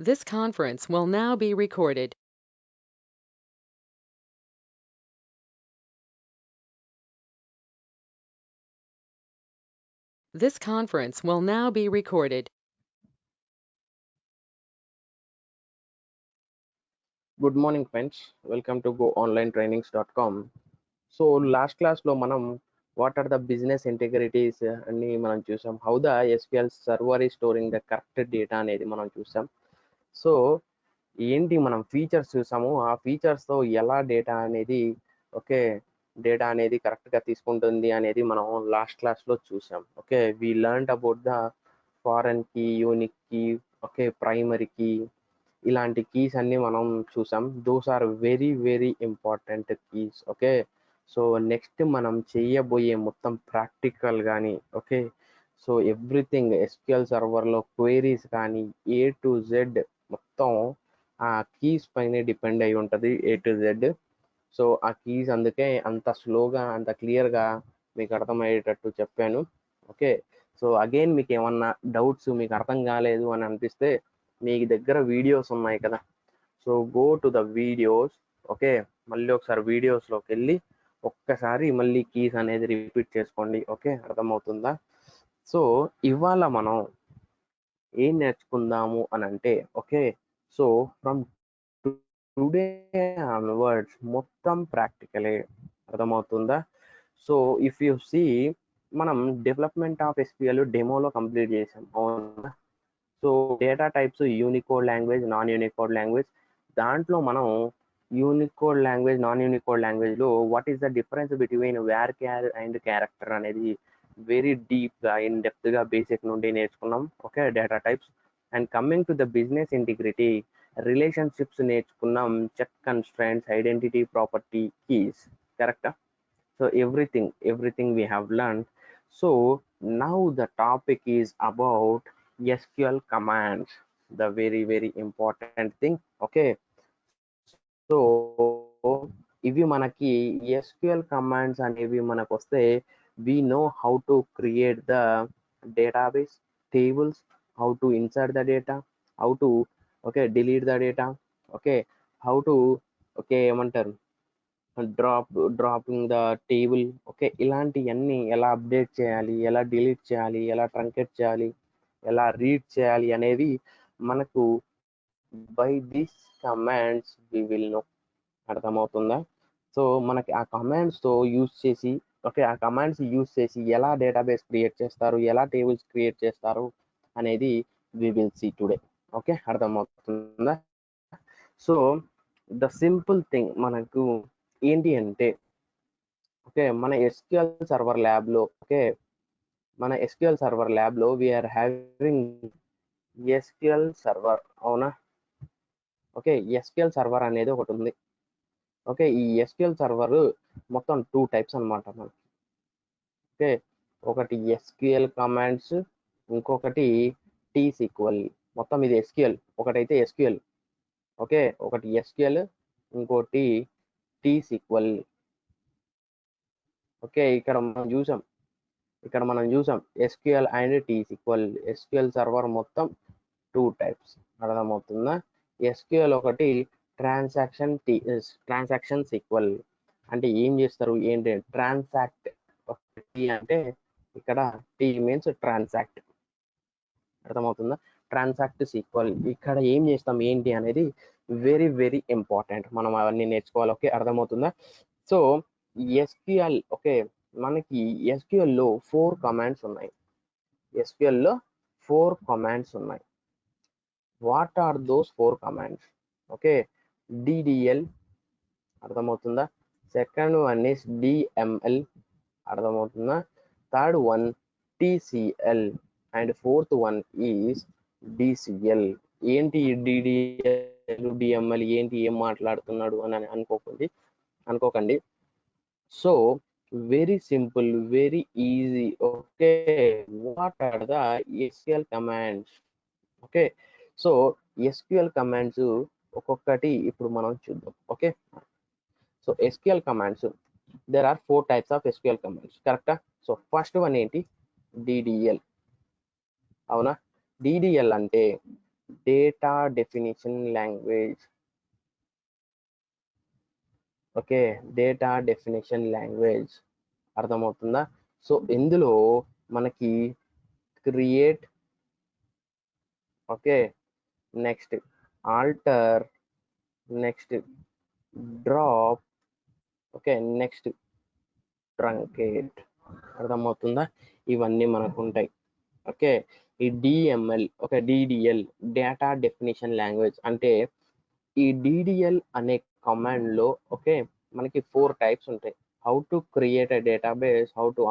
This conference will now be recorded. This conference will now be recorded. Good morning, friends. Welcome to goonlinetrainings.com. So last class lo manam what are the business integrities అని మనం చూసాం. How the SQL server is storing the correct data అనేది మనం చూసాం. So ఏంటి మనం features చూసాము. ఆ ఫీచర్స్ తో ఎలా డేటా అనేది ఓకే డేటా అనేది కరెక్ట్ గా తీసుకుంటుంది అనేది మనం లాస్ట్ క్లాస్ లో చూసాం. Okay we learned about the foreign key, unique key, okay primary key, ఇలాంటి కీస్ అన్ని మనం చూసాం. Those are very very important keys. Okay so next మనం చేయబోయే మొత్తం ప్రాక్టికల్ కానీ ఓకే సో ఎవ్రీథింగ్ ఎస్క్యూఎల్ సర్వర్లో క్వైరీస్ కానీ ఏ టు జెడ్ మొత్తం ఆ కీస్ పైన డిపెండ్ అయి ఉంటుంది. A to Z. సో ఆ కీస్ అందుకే అంత స్లోగా అంత క్లియర్గా మీకు అర్థమయ్యేటట్టు చెప్పాను. ఓకే సో అగైన్ మీకు ఏమన్నా డౌట్స్ మీకు అర్థం కాలేదు అని అనిపిస్తే మీ దగ్గర వీడియోస్ ఉన్నాయి కదా, so go to the videos. Okay మళ్ళీ ఒకసారి వీడియోస్లోకి వెళ్ళి ఒక్కసారి మళ్ళీ కీస్ అనేది రిపీట్ చేసుకోండి. ఓకే అర్థమవుతుందా? సో ఇవాళ మనం ఏం నేర్చుకుందాము అని అంటే okay so from today onwards మొత్తం ప్రాక్టికలే. అర్థమవుతుందా? సో ఇఫ్ యు సీ మనం డెవలప్మెంట్ ఆఫ్ ఎస్క్యూఎల్ డెమోలో కంప్లీట్ చేసాం అవునా. So data types Unicode language, non Unicode language. దాంట్లో మనం యూనికోడ్ లాంగ్వేజ్, నాన్ యూనికోడ్ లాంగ్వేజ్లో what is the difference between varchar and character అనేది వెరీ డీప్గా ఇన్ డెప్త్గా బేసిక్ నుండి నేర్చుకున్నాం. Okay data types and coming to the business integrity relationships నేర్చుకున్నాం. Check constraints, identity, property, keys. కరెక్టా? So everything we have learned. So now the topic is about SQL commands, the very very important thing. Okay so ఇవి మనకి SQL commands అనేవి మనకు వస్తే we know how to create the database tables, how to insert the data, how to okay delete the data, okay how to okay ఏమంటారు dropping the table. Okay ఇలాంటివన్నీ ఎలా update చేయాలి, ఎలా డిలీట్ చేయాలి, ఎలా ట్రంకెట్ చేయాలి, ఎలా రీడ్ చేయాలి అనేవి మనకు by this commands we will know. అర్థమవుతుందా? సో మనకి ఆ కమాండ్స్తో యూజ్ చేసి ఓకే ఆ కమాండ్స్ యూజ్ చేసి ఎలా డేటాబేస్ క్రియేట్ చేస్తారు, ఎలా టేబుల్స్ క్రియేట్ చేస్తారు అనేది we will see today. Okay అర్థమవుతుందా? సో ద సింపుల్ థింగ్ మనకు ఏంటి అంటే ఓకే మన ఎస్క్యూఎల్ సర్వర్ ల్యాబ్లో ఓకే మన ఎస్క్యూఎల్ సర్వర్ ల్యాబ్లో వీఆర్ హ్యావింగ్ ఎస్క్యూఎల్ సర్వర్ అవునా. ఓకే ఎస్క్యూఎల్ సర్వర్ అనేది ఒకటి ఉంది. ఓకే ఈ ఎస్క్యూఎల్ సర్వర్ మొత్తం 2 టైప్స్ అనమాట మనకి. ఓకే ఒకటి ఎస్క్యూఎల్ కమాండ్స్, ఇంకొకటి టీ సీక్వెల్. మొత్తం ఇది ఎస్క్యూఎల్, ఒకటైతే ఎస్క్యూఎల్. ఓకే ఒకటి ఎస్క్యూఎల్, ఇంకోటి టీ సీక్వెల్. ఓకే ఇక్కడ మనం చూసాం SQL and T sequel. SQL server మొత్తం 2 టైప్స్. అర్థమవుతుందా? ఎస్క్యూఎల్ ఒకటి ట్రాన్సాక్షన్ సీక్వెల్. అంటే ఏం చేస్తారు ఏంటి ట్రాన్సాక్ట్. టీ అంటే ఇక్కడ టీ మీన్స్ ట్రాన్సాక్ట్. అర్థమవుతుందా? ట్రాన్సాక్ట్ సీక్వెల్ ఇక్కడ ఏం చేస్తాం ఏంటి అనేది వెరీ వెరీ ఇంపార్టెంట్. మనం అవన్నీ నేర్చుకోవాలి. ఓకే అర్థమవుతుందా? సో ఎస్క్యూఎల్ ఓకే మనకి ఎస్క్యూఎల్లో 4 కమాండ్స్ ఉన్నాయి. ఎస్క్యూఎల్లో 4 కమాండ్స్ ఉన్నాయి. What are those 4 commands? Okay DDL అర్థమవుతుందా? సెకండ్ వన్ ఇస్ డిఎంఎల్ అర్థమవుతుందా? Third one TCL and fourth one is DCL. ఏంటి డిడిఎల్ డిఎంఎల్ ఏంటి, ఏం మాట్లాడుతున్నాడు అని అనుకోకండి. So very simple, very easy. Okay what are the SQL commands? Okay so SQL commands ఒక్కొక్కటి ఇప్పుడు మనం చూద్దాం. Okay so SQL commands there are 4 types of SQL commands. కరెక్టా? సో ఫస్ట్ వన్ ఏంటి? DDL. అవునా? DDL అంటే data definition language. Okay, data definition language అర్థమవుతుందా? So ఇందులో మనకి create, okay, next alter, next drop, okay, next truncate. అర్థమవుతుందా? ఇవన్నీ మనకు ఉంటాయి. ఓకే, ఈ DML, okay, DDL data definition language అంటే ఈ డిడిఎల్ అనే కమాండ్ లో ఓకే మనకి 4 టైప్స్ ఉంటాయి. How to create a database, how to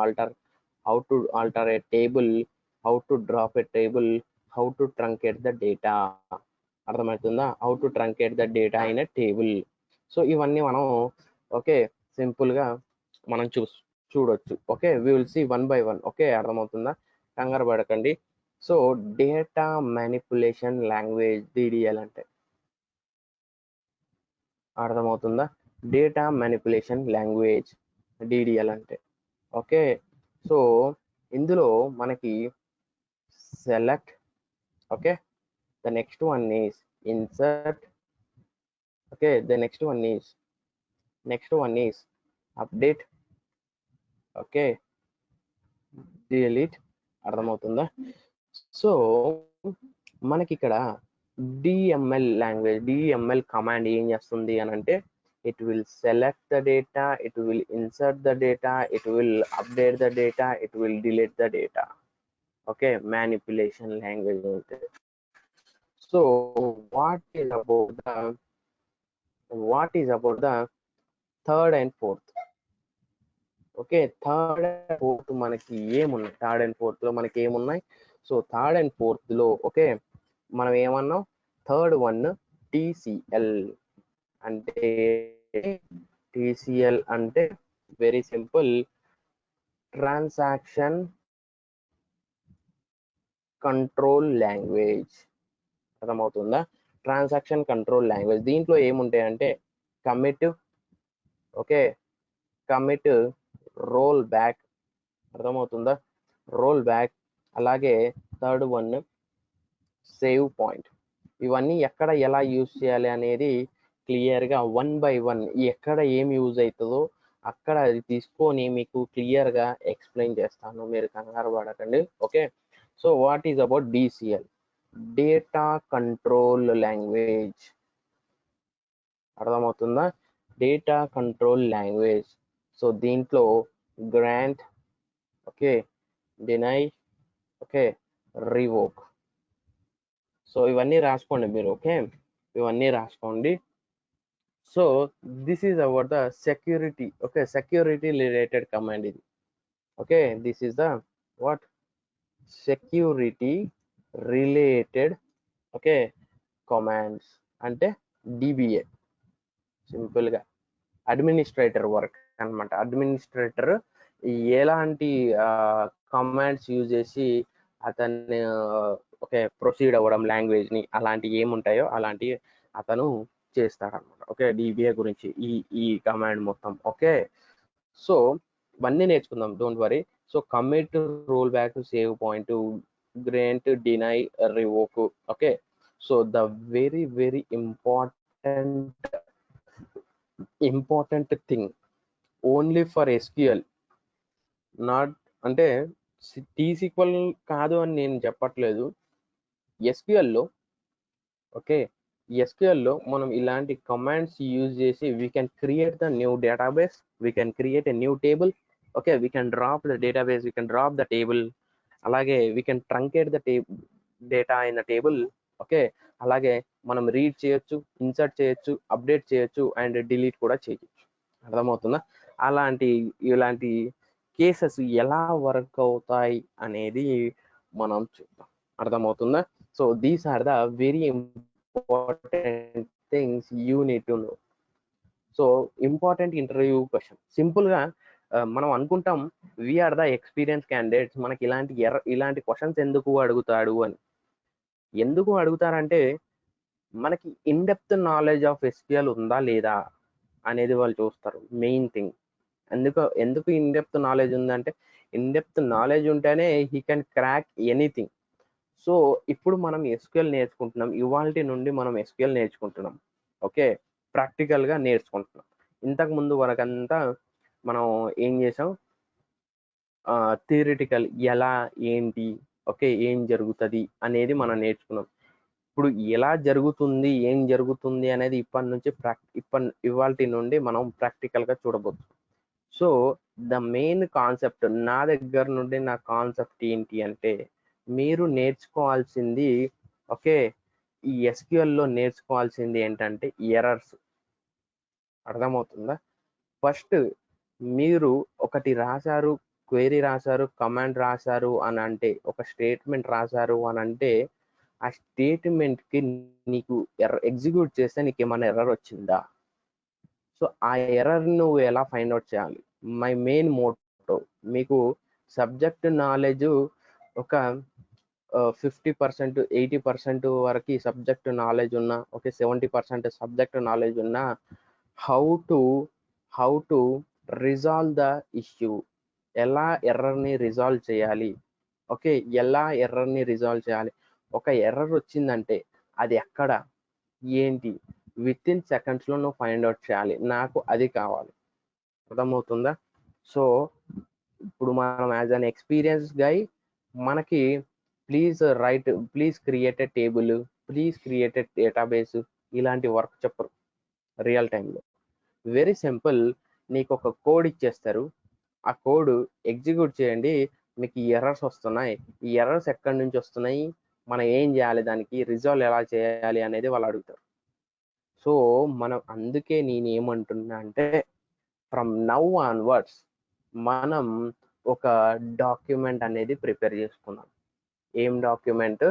alter a table, how to drop a table, how to truncate the data. అర్థమవుతుందా? How to truncate the data in a table. So ఇవన్నీ మనం okay simple గా మనం చూడొచ్చు. Okay, we will see one by one. Okay, అర్థమవుతుందా? కంగారు పడకండి. So data manipulation language DDL అంటే అర్థమవుతుందా? డేటా మ్యానిపులేషన్ లాంగ్వేజ్ డిడిఎల్ అంటే ఓకే. సో ఇందులో మనకి select, okay, the next one is insert, okay, the next one is update, okay, delete. అర్థమవుతుందా? So మనకి ఇక్కడ డిఎంఎల్ కమాండ్ ఏం చేస్తుంది అని అంటే it will select the data, it will insert the data, it will update the data, it will delete the data. Okay, manipulation language అంటే. So what is about the third and fourth? Okay, third and fourth మనకి ఏమున్నాయి? So third and fourth లో okay మనం ఏమన్నాం? Third one TCL అంటే very simple, transaction control language. అర్థమవుతుందా? Transaction control language. దీంట్లో ఏముంటాయంటే commit, okay, commit, rollback. అర్థమవుతుందా? Rollback. అలాగే థర్డ్ వన్ సేవ్ పాయింట్. ఇవన్నీ ఎక్కడ ఎలా యూజ్ చేయాలి అనేది క్లియర్గా వన్ బై వన్ ఎక్కడ ఏం యూజ్ అవుతుందో అక్కడ అది తీసుకొని మీకు క్లియర్గా ఎక్స్ప్లెయిన్ చేస్తాను, మీరు కంగారు పడకండి. Okay, so what is about DCL? Data control language. అర్థమవుతుందా? Data control language. సో దీంట్లో grant, okay, deny, okay, revoke. So ఇవన్నీ రాసుకోండి మీరు. ఓకే, ఇవన్నీ రాసుకోండి. So this is about the security. Okay, security related command ఇది. Okay, this is the what security related, okay, commands అంటే DBA. Simple గా administrator work అన్నమాట. అడ్మినిస్ట్రేటర్ ఎలాంటి కమాండ్స్ యూజ్ చేసి అతన్ని ఓకే ప్రొసీడ్ అవ్వడం లాంగ్వేజ్ ని అలాంటివి ఏముంటాయో అలాంటివి అతను చేస్తాడనమాట. ఓకే, డిబిఏ గురించి ఈ కమాండ్ మొత్తం. ఓకే, సో ఇవన్నీ నేర్చుకుందాం, don't worry. So commit, roll back, save point, grant, deny, revoke. Okay, so the very very important thing only for SQL, not అంటే టీసీక్వల్ కాదు అని నేను చెప్పట్లేదు. ఎస్క్యూఎల్లో ఓకే, ఎస్క్యూఎల్లో మనం ఇలాంటి కమాండ్స్ యూజ్ చేసి we can create the new database, we can create a new table. Okay, we can drop the database, we can drop the table. అలాగే we can truncate the data in the table. Okay, అలాగే మనం read చేయొచ్చు, insert చేయొచ్చు, update చేయొచ్చు and delete కూడా చేయొచ్చు. అర్థమవుతుందా? ఇలాంటి కేసెస్ ఎలా వర్క్ అవుతాయి అనేది మనం చూద్దాం. అర్థమవుతుందా? So these are the very important things you need to know. So important interview question. Simple గా మనం అనుకుంటాం వీఆర్ ద ఎక్స్పీరియన్స్ క్యాండిడేట్స్, మనకి ఇలాంటి క్వశ్చన్స్ ఎందుకు అడుగుతాడు అని. ఎందుకు అడుగుతారంటే మనకి in depth knowledge of SQL ఉందా లేదా అనేది వాళ్ళు చూస్తారు, మెయిన్ థింగ్. ఎందుకు ఇన్ డెప్త్ నాలెడ్జ్ ఉందంటే ఇన్ డెప్త్ నాలెడ్జ్ ఉంటేనే he can crack anything. So ఇప్పుడు మనం ఎస్క్యూఎల్ నేర్చుకుంటున్నాం, ఇవాల్టి నుండి మనం ఎస్క్యూఎల్ నేర్చుకుంటున్నాం. ఓకే, ప్రాక్టికల్గా నేర్చుకుంటున్నాం. ఇంతకు ముందు వరకంతా మనం ఏం చేసాం, థియరిటికల్ ఎలా ఏంటి, ఓకే ఏం జరుగుతుంది అనేది మనం నేర్చుకున్నాం. ఇప్పుడు ఎలా జరుగుతుంది ఏం జరుగుతుంది అనేది ఇప్పటి నుంచి ఇవాల్టి నుండి మనం ప్రాక్టికల్గా చూడబోతున్నాం. సో ద మెయిన్ కాన్సెప్ట్ నా దగ్గర నుండి నా కాన్సెప్ట్ ఏంటి అంటే, మీరు నేర్చుకోవాల్సింది, ఓకే ఈ ఎస్క్యూఎల్లో నేర్చుకోవాల్సింది ఏంటంటే ఎర్రర్స్. అర్థమవుతుందా? ఫస్ట్ మీరు ఒకటి రాశారు, క్వెరీ రాశారు, కమాండ్ రాశారు అని అంటే, ఒక స్టేట్మెంట్ రాశారు అని అంటే, ఆ స్టేట్మెంట్కి నీకు ఎగ్జిక్యూట్ చేస్తే నీకు ఏమైనా ఎర్రర్ వచ్చిందా? సో ఆ ఎర్రర్ నువ్వు ఎలా ఫైండ్ అవుట్ చేయాలి? మై మెయిన్ మోటో, మీకు సబ్జెక్ట్ నాలెడ్జ్ ఒక 50% 80% వరకు సబ్జెక్ట్ నాలెడ్జ్ ఉన్నా, ఓకే 70% సబ్జెక్ట్ నాలెడ్జ్ ఉన్నా, how to how to resolve the issue, ఎలా ఎర్రర్ని రిజాల్వ్ చేయాలి, ఓకే ఎలా ఎర్రర్ని రిజాల్వ్ చేయాలి. ఒక ఎర్రర్ వచ్చిందంటే అది ఎక్కడ ఏంటి విత్ ఇన్ సెకండ్స్లో నువ్వు ఫైండ్ అవుట్ చేయాలి. నాకు అది కావాలి. అర్థమవుతుందా? సో ఇప్పుడు మనం యాజ్ అన్ ఎక్స్పీరియన్స్ గై, మనకి please create a table, please create a database, ఇలాంటి వర్క్ చెప్పరు రియల్ టైంలో. వెరీ సింపుల్, నీకు ఒక కోడ్ ఇచ్చేస్తారు, ఆ కోడ్ ఎగ్జిక్యూట్ చేయండి, మీకు ఈ ఎర్రర్స్ వస్తున్నాయి, ఈ ఎర్రర్స్ ఎక్కడి నుంచి వస్తున్నాయి, మనం ఏం చేయాలి, దానికి రిజాల్వ్ ఎలా చేయాలి అనేది వాళ్ళు అడుగుతారు. సో మనం అందుకే నేను ఏమంటున్నా అంటే, ఫ్రమ్ నౌ ఆన్వర్డ్స్ మనం ఒక డాక్యుమెంట్ అనేది ప్రిపేర్ చేసుకున్నాం. ఏం డాక్యుమెంట్?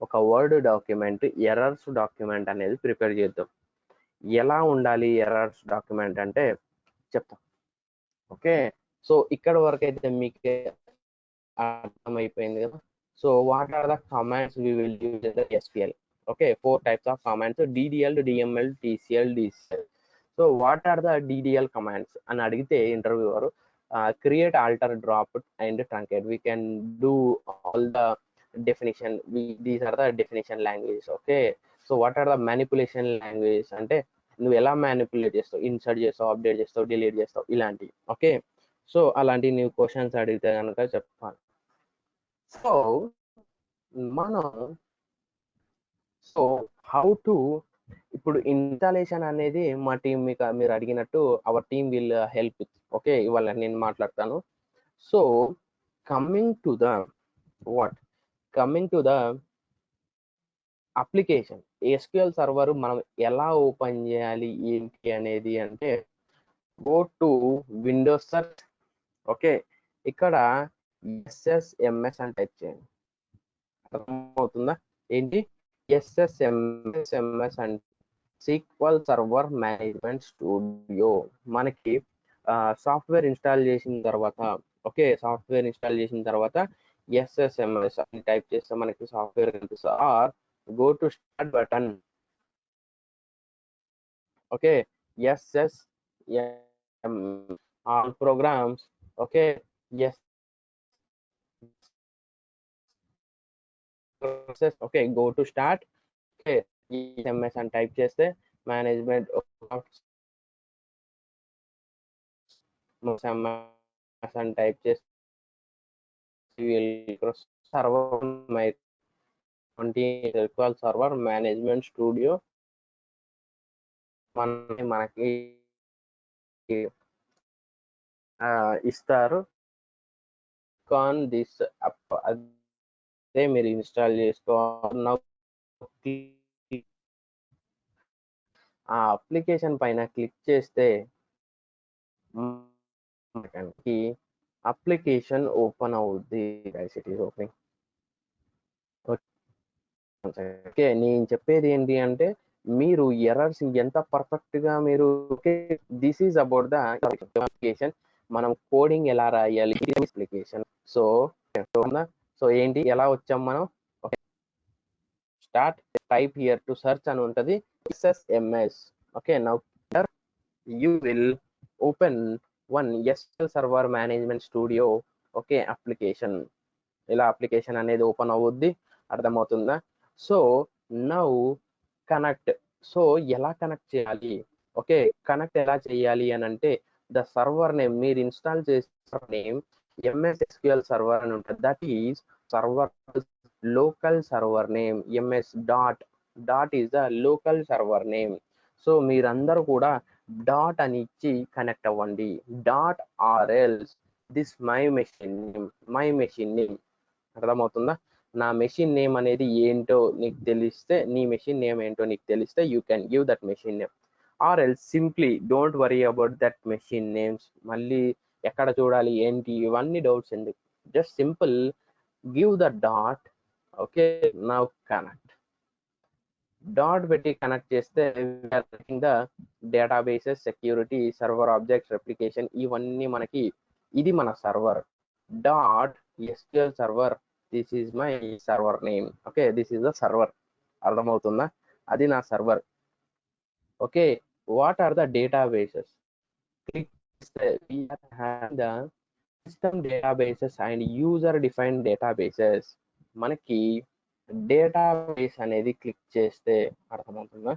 ఒక వర్డ్ డాక్యుమెంట్, ఎర్రర్స్ డాక్యుమెంట్ అనేది ప్రిపేర్ చేద్దాం. ఎలా ఉండాలి ఎర్రర్స్ డాక్యుమెంట్ అంటే చెప్తాం. ఓకే, సో ఇక్కడ వరకు అయితే మీకు అర్థమైపోయింది కదా. So what are the commands we will use in the SQL? Okay, 4 types of commands: DDL, DML, TCL, DCL. So what are the DDL commands అని అడిగితే interviewer, create, alter, drop and truncate. We can do all the definition. These are the definition languages. Okay, so what are the manipulation languages అంటే, నువ్వు ఎలా manipulate చేస్తావు, insert చేస్తావు, update చేస్తావు, delete చేస్తావు, ఇలాంటివి. ఓకే, సో అలాంటి నువ్వు క్వశ్చన్స్ అడిగితే కనుక చెప్పాలి. సో మనం సో హౌ టు, ఇప్పుడు ఇన్స్టాలేషన్ అనేది మా టీం, మీకు మీరు అడిగినట్టు our team will help with. Okay, ఇవాళ నేను మాట్లాడతాను. So coming to the what coming to the application, SQL server మనం ఎలా ఓపెన్ చేయాలి ఏంటి అనేది అంటే, go to Windows search. Okay, ఇక్కడ ఎస్ఎస్ఎంఎస్ అని టైప్ చేయండి. అర్థమవుతుందా? ఏంటి ఎస్ఎస్ఎంఎస్ అంటే సీక్వల్ సర్వర్ మేనేజ్మెంట్ స్టూడియో. మనకి సాఫ్ట్వేర్ ఇన్స్టాల్ చేసిన తర్వాత, ఓకే సాఫ్ట్వేర్ ఇన్స్టాల్ చేసిన తర్వాత ఎస్ఎస్ఎంఎస్ అని టైప్ చేస్తే మనకి సాఫ్ట్వేర్ కనిపిస్తుంది. Or go to start button. Okay, SS all programs. Okay, yes okay go to start. Okay, MS అని టైప్ చేస్తే మేనేజ్మెంట్ అని టైప్ చేస్తే server my 20 server management studio మనకి ఇస్తారు. కాన్ దిస్ అదే మీరు ఇన్స్టాల్ చేసుకోవాలి. ఆ అప్లికేషన్ పైన క్లిక్ చేస్తే మనకి అప్లికేషన్ ఓపెన్ అవుద్ది. Guys it is opening. Okay, నేను చెప్పేది ఏంటి అంటే, మీరు ఎర్రర్స్ ఎంత పర్ఫెక్ట్ గా మీరు, this is about the application. మనం కోడింగ్ ఎలా రాయాలి అప్లికేషన్. సో సో ఏంటి ఎలా వచ్చాం మనం? Start, type here to search అని ఉంటుంది, SSMS. Okay, now you will open one SQL server management studio. Okay, application ఇలా అప్లికేషన్ అనేది ఓపెన్ అవుద్ది. అర్థమవుతుందా? So now connect. సో ఎలా కనెక్ట్ చేయాలి? ఓకే, కనెక్ట్ ఎలా చేయాలి అని అంటే ద సర్వర్ నేమ్, మీరు ఇన్స్టాల్ చేసిన నేమ్ ఎంఎస్ ఎస్క్యూఎల్ సర్వర్ అని ఉంటుంది. That is server local server name. MS dot is the local server name. So మీరందరూ కూడా డాట్ అని ఇచ్చి కనెక్ట్ అవ్వండి. డాట్ ఆర్ఎల్స్ దిస్ మై మెషిన్ నేమ్. అర్థమవుతుందా? నా మెషిన్ నేమ్ అనేది ఏంటో నీకు తెలిస్తే, నీ మెషిన్ నేమ్ ఏంటో నీకు తెలిస్తే you can give that machine name. Or else simply don't worry about that machine names. మళ్ళీ ఎక్కడ చూడాలి ఏంటి ఇవన్నీ డౌట్స్ ఎందుకు? Just simple give the dot. Okay, now connect. Dot పెట్టి కనెక్ట్ చేస్తే the databases, security, server objects, replication, ఇవన్నీ మనకి, ఇది మన server. Dot SQL server, this is my server name. Okay, this is the server. అర్థమవుతుందా? అది నా server. Okay, what are the databases? Click చేస్తే we are having the system databases and user defined databases. మనకి database అనేది click చేస్తే అర్థమవుతుందా?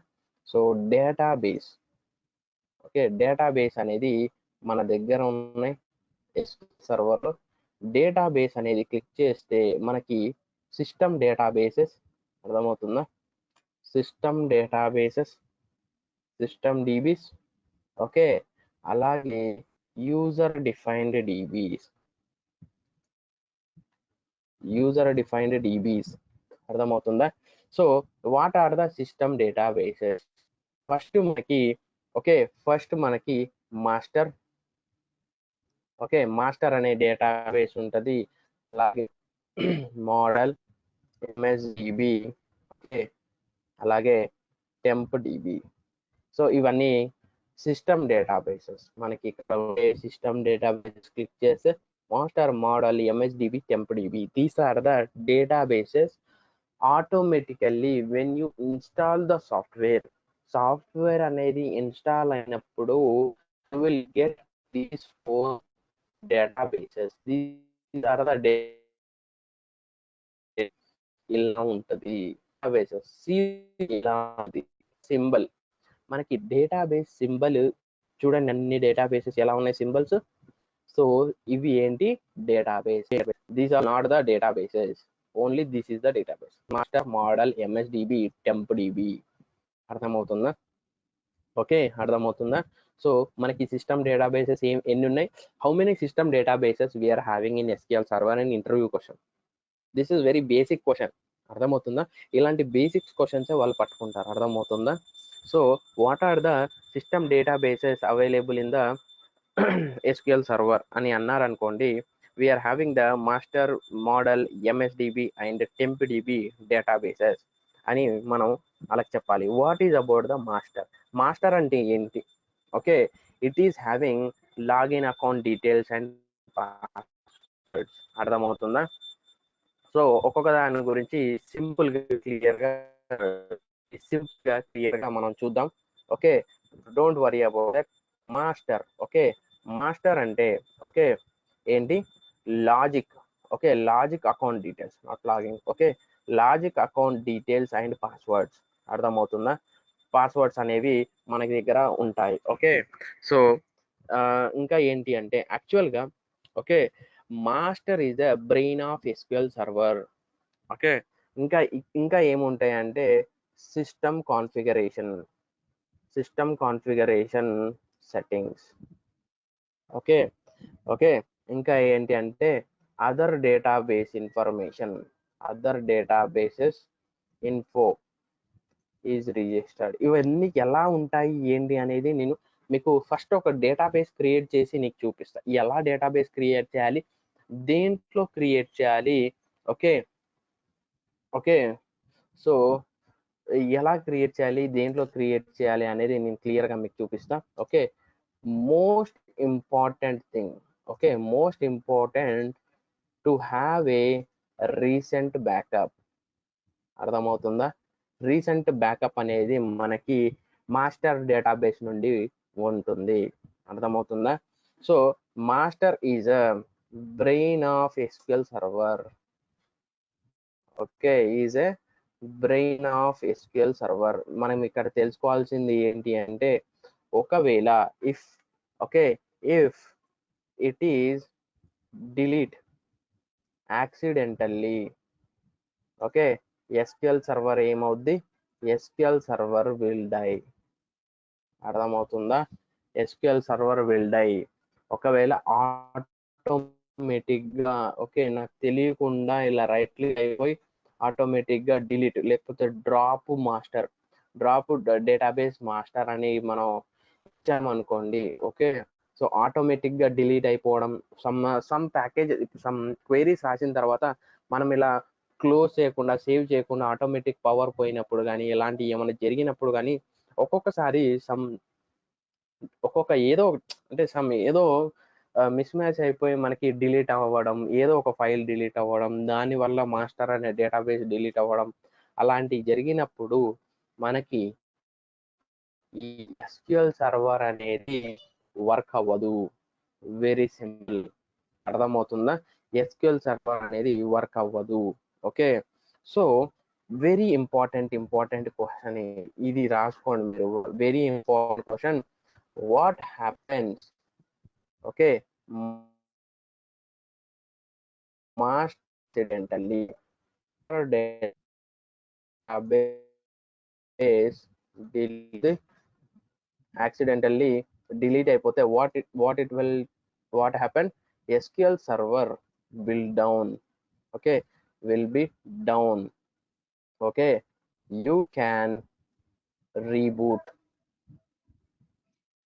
So database, okay, database అనేది మన దగ్గర ఉన్నాయి సర్వర్లో. డేటాబేస్ అనేది క్లిక్ చేస్తే మనకి సిస్టమ్ డేటాబేసెస్, అర్థమవుతుందా? System databases, system DBs, okay, అలాగే యూజర్ డిఫైన్డ్ డీబీస్, అర్థమవుతుందా? So what are the system databases? First మనకి, ఓకే, ఫస్ట్ మనకి మాస్టర్, ఓకే, మాస్టర్ అనే డేటాబేస్ ఉంటుంది. అలాగే మోడల్, ఎంఎస్డిబి, ఓకే, అలాగే టెంప్ డిబి. సో ఇవన్నీ సిస్టమ్ డేటాబేసెస్. మనకి ఇక్కడ సిస్టమ్ డేటాబేసెస్ క్లిక్ చేస్తే master, model, MSDB, temp DB, these are the databases. Automatically when you install the software అనేది ఇన్స్టాల్ అయినప్పుడు you will get these 4 databases. These are the ఇలా ఉంటుంది databases. ఇలా ఉంది సింబల్. మనకి డేటాబేస్ సింబల్ చూడండి, అన్ని డేటాబేసెస్ ఎలా ఉన్నాయి సింబల్స్. సో ఇవి ఏంటి? Database. These are not the databases, only this is the database. Master, model, MSDB, temp DB. అర్థమవుతుందా? ఓకే, అర్థమవుతుందా? సో మనకి సిస్టమ్ డేటాబేసెస్ ఎన్ని ఉన్నాయి? How many system databases we are having in SQL server and interview question. This is very basic question. అర్థమవుతుందా? ఇలాంటి basics questions వాళ్ళు పట్టుకుంటారు. అర్థమవుతుందా? So what are the system databases available in the SQL server అని అన్నారనుకోండి, we're having the master, model, MSDB and temp DB databases అని మనం అలా చెప్పాలి. What is about the master? Master అంటే ఏంటి? Okay, it is having login account details and passwords. అర్థమవుతుందా? So ఒక్కొక్క దాని గురించి సింపుల్ గా క్లియర్ గా మనం చూద్దాం. Okay, don't worry about that. Master, okay, master అంటే ఓకే ఏంటి? Logic, okay, logic account details, not login. Okay, logic account details and passwords. అర్థమవుతుందా? పాస్వర్డ్స్ అనేవి మన దగ్గర ఉంటాయి. ఓకే, సో ఇంకా ఏంటి అంటే యాక్చువల్గా, okay, master is the brain of SQL server. Okay, ఇంకా ఇంకా ఏముంటాయంటే system configuration, settings. Okay, okay, ఇంకా ఏంటి అంటే other database information, other databases info is registered. ఇవన్నీ ఎలా ఉంటాయి ఏంటి అనేది నేను మీకు ఫస్ట్ ఒక డేటాబేస్ క్రియేట్ చేసి నీకు చూపిస్తా. ఎలా డేటాబేస్ క్రియేట్ చేయాలి, దేంట్లో క్రియేట్ చేయాలి, ఓకే, ఓకే, సో ఎలా క్రియేట్ చేయాలి, దేంట్లో క్రియేట్ చేయాలి అనేది నేను క్లియర్గా మీకు చూపిస్తా. Okay, most important thing, okay, most important to have a recent backup. అర్థమవుతుందా? రీసెంట్ బ్యాకప్ అనేది మనకి మాస్టర్ డేటాబేస్ నుండి ఉంటుంది. అర్థమవుతుందా? So master is a brain of SQL server. Okay, is a brain of SQL server. మనం ఇక్కడ తెలుసుకోవాల్సింది ఏంటి అంటే, ఒకవేళ if okay if it is delete accidentally, okay, SQL server ఏమవుద్ది? SQL server will die. అర్థమవుతుందా? SQL server will die. ఒకవేళ automatic గా ఓకే నాకు తెలియకుండా ఇలా రైట్ క్లిక్ అయిపోయి ఆటోమేటిక్ గా డిలీట్ లేకపోతే డ్రాప్ డేటాబేస్ మాస్టర్ అని మనం ఇచ్చామనుకోండి, ఓకే, సో ఆటోమేటిక్ గా డిలీట్ అయిపోవడం, సమ్ ప్యాకేజ్ సమ్ క్వైరీస్ రాసిన తర్వాత మనం ఇలా క్లోజ్ చేయకుండా సేవ్ చేయకుండా ఆటోమేటిక్ పవర్ పోయినప్పుడు కానీ ఇలాంటి ఏమైనా జరిగినప్పుడు కానీ ఒక్కొక్కసారి ఏదో అంటే ఏదో మిస్ మ్యాచ్ అయిపోయి మనకి డిలీట్ అవ్వడం, ఏదో ఒక ఫైల్ డిలీట్ అవ్వడం, దాని వల్ల మాస్టర్ అనే డేటాబేస్ డిలీట్ అవ్వడం, అలాంటివి జరిగినప్పుడు మనకి ఈ ఎస్క్యూఎల్ సర్వర్ అనేది వర్క్ అవ్వదు. Very simple. అర్థమవుతుందా? ఎస్క్యూఎల్ సర్వర్ అనేది వర్క్ అవ్వదు. Okay, so very important question ఇది, రాసుకోండి మీరు. Very important question. What happens okay accidentally database accidentally delete అయిపోతే what happen? SQL server will down. Okay, will be down. Okay, you can reboot.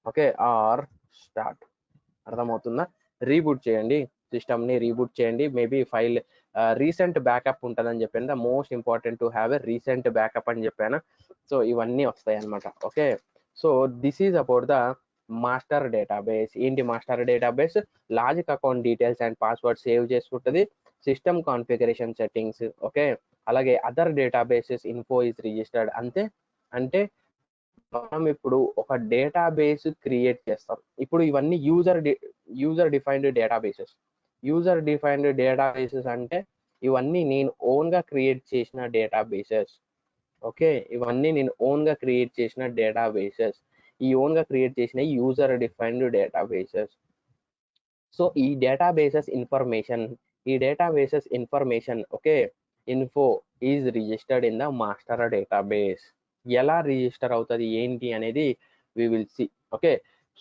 Okay, or start. అర్థమవుతుందా? Reboot చేయండి, సిస్టమ్ని reboot చేయండి. Maybe file recent backup ఉంటుందని చెప్పాను. The most important to have a recent backup అని చెప్పాను. So ఇవన్నీ వస్తాయి అనమాట. Okay, so this is about the master database. ఏంటి master database? Logic account details and password save చేసుకుంటుంది, సిస్టమ్ కాన్ఫిగరేషన్ సెట్టింగ్స్, ఓకే, అలాగే other databases info is registered. అంతే. అంటే మనం ఇప్పుడు ఒక డేటాబేస్ క్రియేట్ చేస్తాం. ఇప్పుడు ఇవన్నీ యూజర్ డిఫైన్డ్ డేటాబేసెస్. అంటే ఇవన్నీ నేను ఓన్ గా క్రియేట్ చేసిన డేటాబేసెస్. ఓకే, ఇవన్నీ నేను ఓన్ గా క్రియేట్ చేసిన డేటాబేసెస్. ఈ ఓన్ గా క్రియేట్ చేసిన యూజర్ డిఫైన్డ్ డేటాబేసెస్. సో ఈ databases information okay info is registered in the master database. ఎలా రిజిస్టర్ అవుతుంది ఏంటి అనేది we will see. Okay,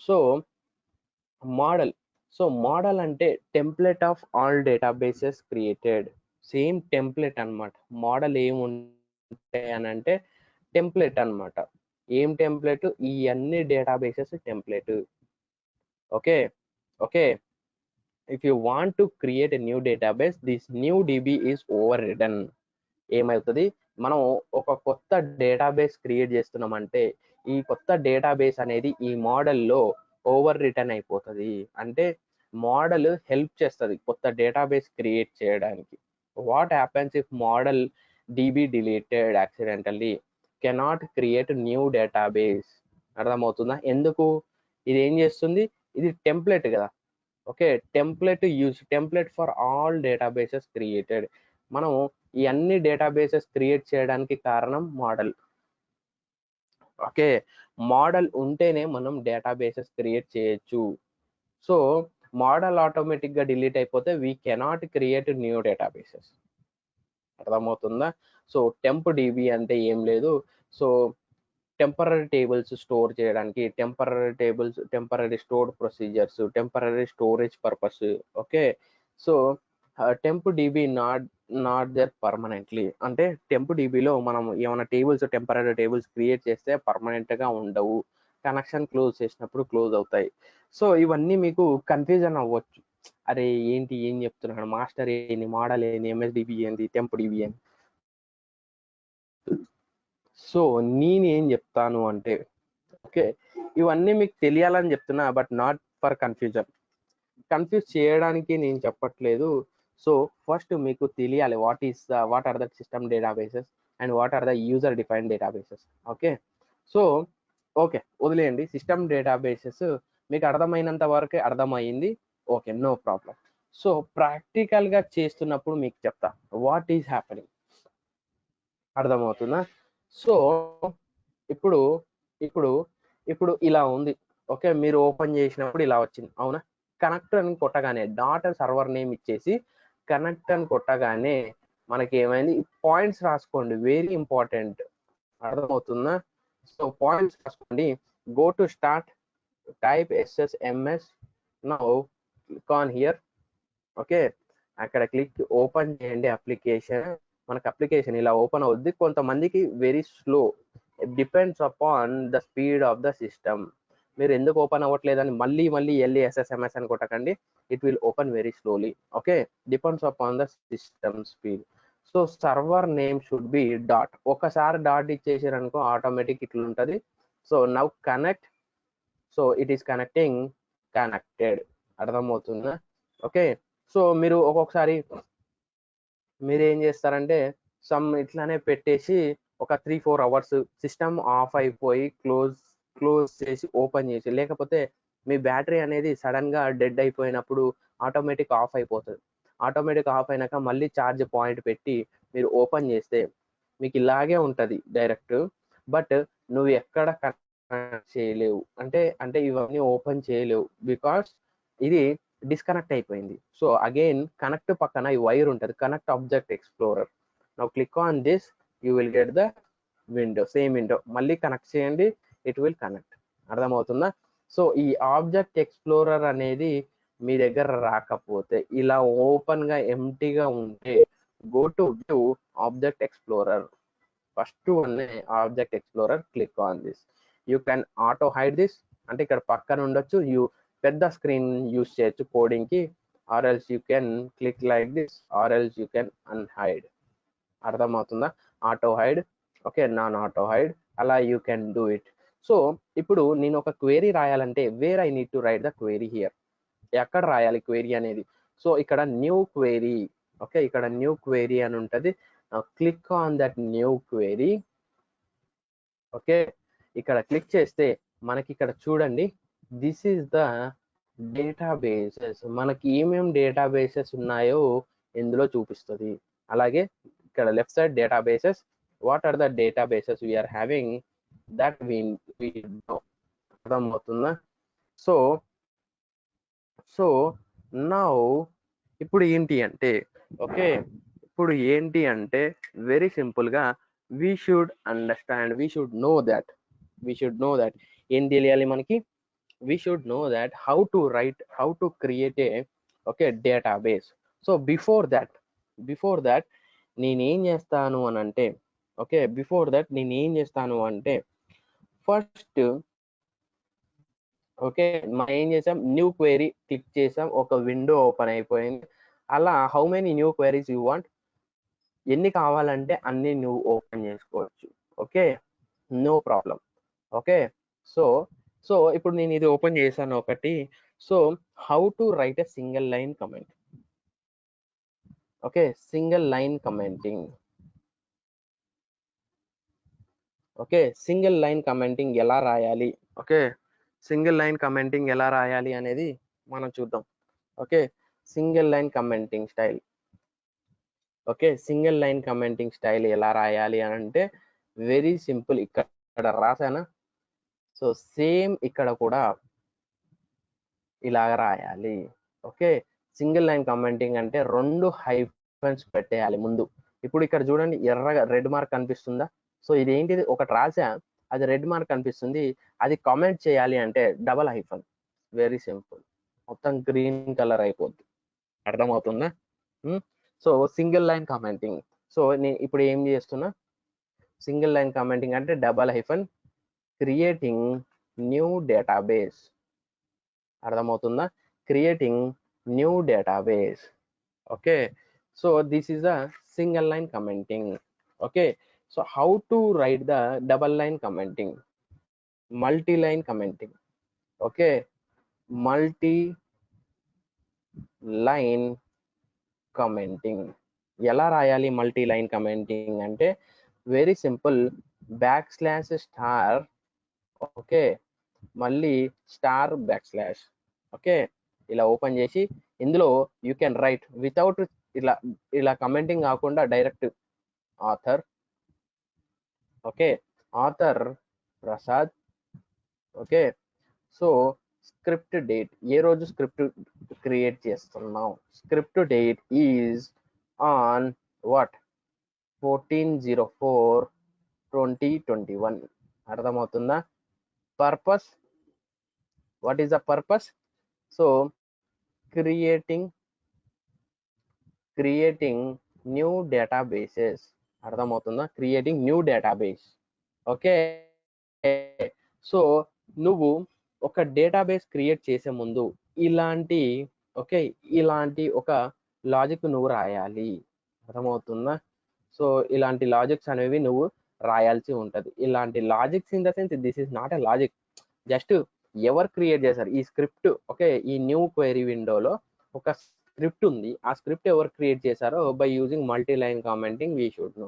so model. Model అంటే template of all databases created. Same template అన్నమాట. Model ఏముంటాయి అని అంటే టెంప్లెట్ అన్నమాట. ఏం టెంప్లెట్? ఈ అన్ని databases template. Okay okay if you want to create a new database, this new DB is overridden. ఏమవుతుంది? మనం ఒక కొత్త డేటాబేస్ క్రియేట్ చేస్తున్నామంటే ఈ కొత్త డేటాబేస్ అనేది ఈ మోడల్లో ఓవర్ రిటర్న్ అయిపోతుంది. అంటే మోడల్ హెల్ప్ చేస్తుంది కొత్త డేటాబేస్ క్రియేట్ చేయడానికి. What happens if model dB deleted accidentally? Cannot create new database. అర్థమవుతుందా? ఎందుకు? ఇది ఏం చేస్తుంది? ఇది టెంప్లెట్ కదా. Okay, template for all databases created. మనం ఈ అన్ని డేటాబేసెస్ క్రియేట్ చేయడానికి కారణం మోడల్. ఓకే, మోడల్ ఉంటేనే మనం డేటాబేసెస్ క్రియేట్ చేయొచ్చు. సో మోడల్ ఆటోమేటిక్ గా డిలీట్ అయిపోతే we cannot create new databases. అర్థమవుతుందా? సో టెంప్ డిబి అంటే ఏం లేదు. సో టెంపరరీ టేబుల్స్ స్టోర్ చేయడానికి, temporary stored procedures, temporary storage purpose. Okay, so temp DB not there permanently. అంటే temp డిబిలో మనం ఏమైనా టెంపరరీ టేబుల్స్ క్రియేట్ చేస్తే పర్మనెంట్ గా ఉండవు. కనెక్షన్ క్లోజ్ చేసినప్పుడు క్లోజ్ అవుతాయి. సో ఇవన్నీ మీకు కన్ఫ్యూజన్ అవ్వచ్చు. అరే ఏంటి, ఏం చెప్తున్నాడు, మాస్టర్ ఏంటి, మోడల్ ఏంటి, ఎంఎస్డిబి ఏంటి, టెంప్ డిబి ఏంటి. సో నేనేం చెప్తాను అంటే ఓకే ఇవన్నీ మీకు తెలియాలని చెప్తున్నా, బట్ నాట్ ఫర్ కన్ఫ్యూజ్ చేయడానికి నేను చెప్పట్లేదు. సో ఫస్ట్ మీకు తెలియాలి what are the system databases and what are the user defined databases. Okay, so okay వదిలేయండి. సిస్టమ్ డేటాబేసెస్ మీకు అర్థమైనంత వరకే అర్థమైంది. Okay, no problem. So practical గా చేస్తున్నప్పుడు మీకు చెప్తా వాట్ ఈస్ హ్యాపెనింగ్. అర్థమవుతుందా? సో ఇప్పుడు ఇప్పుడు ఇప్పుడు ఇలా ఉంది. ఓకే, మీరు ఓపెన్ చేసినప్పుడు ఇలా వచ్చింది అవునా. కనెక్ట్ అని కొట్టగానే డాటర్ సర్వర్ నేమ్ ఇచ్చేసి కనెక్ట్ అని కొట్టగానే మనకి ఏమైంది, పాయింట్స్ రాసుకోండి, వెరీ ఇంపార్టెంట్. అర్థమవుతుందా? సో పాయింట్స్ రాసుకోండి. Go to start, type SSMS, now click on here. Okay, అక్కడ క్లిక్ ఓపెన్ చేయండి అప్లికేషన్. మనకు అప్లికేషన్ ఇలా ఓపెన్ అవుద్ది. కొంతమందికి very slow, depends upon the speed of the system. మీరు ఎందుకు ఓపెన్ అవ్వట్లేదని మళ్ళీ మళ్ళీ వెళ్ళి SSMS అని కొట్టకండి, it will open very slowly. Okay, depends upon the system speed. So server name should be dot. ఒకసారి డాట్ ఇచ్చేసారనుకో ఆటోమేటిక్ ఇట్లా ఉంటుంది. So now connect. So it is connecting, connected. అర్థమవుతుందా? ఓకే, సో మీరు ఒక్కొక్కసారి మీరు ఏం చేస్తారంటే సమ్ ఇట్లానే పెట్టేసి ఒక 3-4 అవర్స్ సిస్టమ్ ఆఫ్ అయిపోయి క్లోజ్ చేసి ఓపెన్ చేసి, లేకపోతే మీ బ్యాటరీ అనేది సడన్ గా డెడ్ అయిపోయినప్పుడు ఆటోమేటిక్ ఆఫ్ అయిపోతుంది. ఆటోమేటిక్ ఆఫ్ అయినాక మళ్ళీ ఛార్జ్ పాయింట్ పెట్టి మీరు ఓపెన్ చేస్తే మీకు ఇలాగే ఉంటుంది డైరెక్ట్. బట్ నువ్వు ఎక్కడ కనెక్ట్ చేయలేవు, అంటే అంటే ఇవన్నీ ఓపెన్ చేయలేవు, బికాస్ ఇది డిస్కనెక్ట్ అయిపోయింది. సో అగైన్ కనెక్ట్ పక్కన ఈ వైర్ ఉంటుంది, connect object explorer. Now click on this, you will get the window, same window. మళ్ళీ కనెక్ట్ చేయండి, ఇట్ విల్ కనెక్ట్. అర్థమవుతుందా? సో ఈ ఆబ్జెక్ట్ ఎక్స్ప్లోరర్ అనేది మీ దగ్గర రాకపోతే, ఇలా ఓపెన్ గా ఎంటీగా ఉంటే, go to view, object explorer, first one object explorer, click on this. You can auto hide this, అంటే ఇక్కడ పక్కన ఉండొచ్చు. యూ పెద్ద స్క్రీన్ యూస్ చేయొచ్చు కోడింగ్ కి, are else you can click like this, or else you can unhide. అర్థమవుతుందా? Auto hide, okay, non auto hide, అలా you can do it. So ఇప్పుడు నేను ఒక క్వెరీ రాయాలంటే where I need to write the query here. ఎక్కడ రాయాలి query అనేది? So ఇక్కడ న్యూ క్వెరీ. ఓకే, ఇక్కడ న్యూ క్వెరీ అని ఉంటుంది. Click on that new query. Okay, ఇక్కడ క్లిక్ చేస్తే మనకి ఇక్కడ చూడండి, దిస్ ఈస్ ద డేటాబేసెస్. మనకి ఏమేం డేటాబేసెస్ ఉన్నాయో ఇందులో చూపిస్తుంది. అలాగే ఇక్కడ left side databases, what are the databases we are having, that we know. అర్థమవుతుందా? సో సో నౌ ఇప్పుడు ఏంటి అంటే, ఓకే, ఇప్పుడు ఏంటి అంటే వెరీ సింపుల్ గా we should understand, we should know that ఏం తెలియాలి మనకి? we should know that how to create a, okay, database. So before that నేనేం చేస్తాను అని అంటే, ఓకే, బిఫోర్ దట్ నేనేం చేస్తాను అంటే, ఫస్ట్ ఓకే మనం ఏం చేసాం, న్యూ క్వెరీ క్లిక్ చేసాం, ఒక విండో ఓపెన్ అయిపోయింది. అలా how many new queries you want, ఎన్ని కావాలంటే అన్ని నువ్వు ఓపెన్ చేసుకోవచ్చు. Okay, no problem. Okay, so so ఇప్పుడు నేను ఇది ఓపెన్ చేశాను ఒకటి. So how to write a single line comment. Okay, single line commenting. Okay, single line commenting ఎలా రాయాలి? ఓకే, సింగిల్ లైన్ కమెంటింగ్ ఎలా రాయాలి అనేది మనం చూద్దాం. Okay, single line commenting style. Okay, single line commenting style ఎలా రాయాలి అని అంటే వెరీ సింపుల్. ఇక్కడ రాసానా? సో సేమ్ ఇక్కడ కూడా ఇలా రాయాలి. ఓకే, సింగిల్ లైన్ కమెంటింగ్ అంటే 2 హైఫన్స్ పెట్టేయాలి ముందు. ఇప్పుడు ఇక్కడ చూడండి, ఎర్రగా రెడ్ మార్క్ కనిపిస్తుందా? సో ఇది ఏంటిది, ఒకటి రాసా, అది రెడ్ మార్క్ కనిపిస్తుంది. అది కామెంట్ చేయాలి అంటే డబల్ హైఫన్, వెరీ సింపుల్, మొత్తం గ్రీన్ కలర్ అయిపోద్ది. అర్థమవుతుందా? So single line commenting. So నేను ఇప్పుడు ఏం చేస్తున్నా, సింగిల్ లైన్ కమెంటింగ్ అంటే double hyphen, creating new database. అర్థమవుతుందా? Creating new database. Okay, so this is the single line commenting. Okay, so how to write the double line commenting, multi line commenting. Okay, multi line commenting ఎలా రాయాలి? Multi line commenting అంటే very simple, back slash star, okay, మళ్ళీ star back slash. Okay, ఇలా open చేసి ఇందులో you can write without ఇలా ఇలా commenting కాకుండా direct author, okay, author Prasad. Okay, so script date, ఏ రోజు స్క్రిప్ట్ క్రియేట్ చేస్తున్నాం? Script date is on what? 14/04/2021. అర్థమవుతుందా? Purpose, what is the purpose? So creating creating new databases. అర్థమవుతుందా? Creating new database. Okay, so నువ్వు ఒక database create చేసే ముందు ఇలాంటి ఓకే ఇలాంటి ఒక లాజిక్ నువ్వు రాయాలి. అర్థమవుతుందా? సో ఇలాంటి లాజిక్స్ అనేవి నువ్వు రాయాల్సి ఉంటుంది. ఇలాంటి logics in the sense this is not a logic, just ఎవరు క్రియేట్ చేశారు ఈ స్క్రిప్ట్? ఓకే, ఈ న్యూ క్వైరీ విండోలో ఒక స్క్రిప్ట్ ఉంది. ఆ స్క్రిప్ట్ ఎవరు క్రియేట్ చేశారో by using multi line commenting we should no.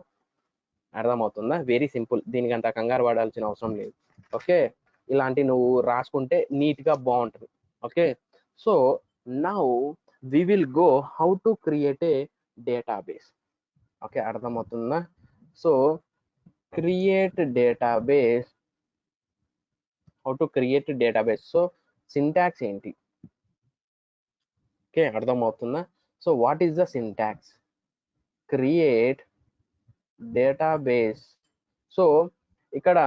అర్థమవుతుందా? వెరీ సింపుల్, దీనికి అంత కంగారు పడాల్సిన అవసరం లేదు. ఓకే, ఇలాంటి నువ్వు రాసుకుంటే నీట్గా బాగుంటుంది. Okay, so now we will go how to create a database. Okay, అర్థమవుతుందా? So create database, how to create database. So syntax ఏంటి? ఓకే, అర్థమవుతుందా? So what is the syntax? Create database. So ఇక్కడ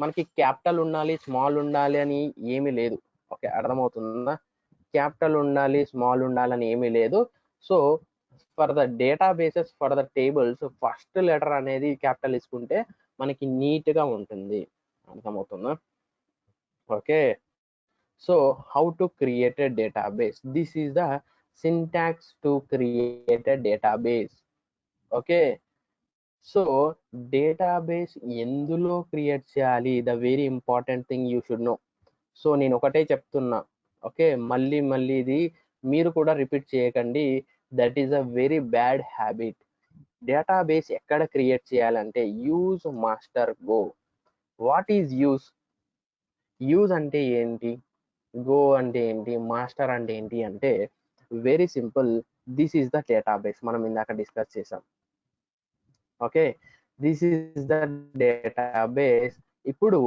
మనకి క్యాపిటల్ ఉండాలి, small ఉండాలి అని ఏమీ లేదు. ఓకే, అర్థమవుతుందా? క్యాపిటల్ ఉండాలి, స్మాల్ ఉండాలని ఏమీ లేదు. So for the databases, for the tables, first letter అనేది క్యాపిటల్ ఇసుకుంటే మనకి నీట్గా ఉంటుంది. అర్థమవుతుందా? Okay, so how to create a database, this is the syntax to create a database. Okay, so database ఎందులో క్రియేట్ చేయాలి? The very important thing you should no. So నేను ఒకటే చెప్తున్నా. ఓకే, మళ్ళీ మళ్ళీ ఇది మీరు కూడా రిపీట్ చేయకండి. That is a very bad habit. Database ఎక్కడ క్రియేట్ చేయాలంటే use master go. What is use? Use అంటే ఏంటి? గో అంటే ఏంటి? మాస్టర్ అంటే ఏంటి? అంటే very simple, this is the database. మనం ఇందాక డిస్కస్ చేసాం. Okay, this is the database. ఇప్పుడు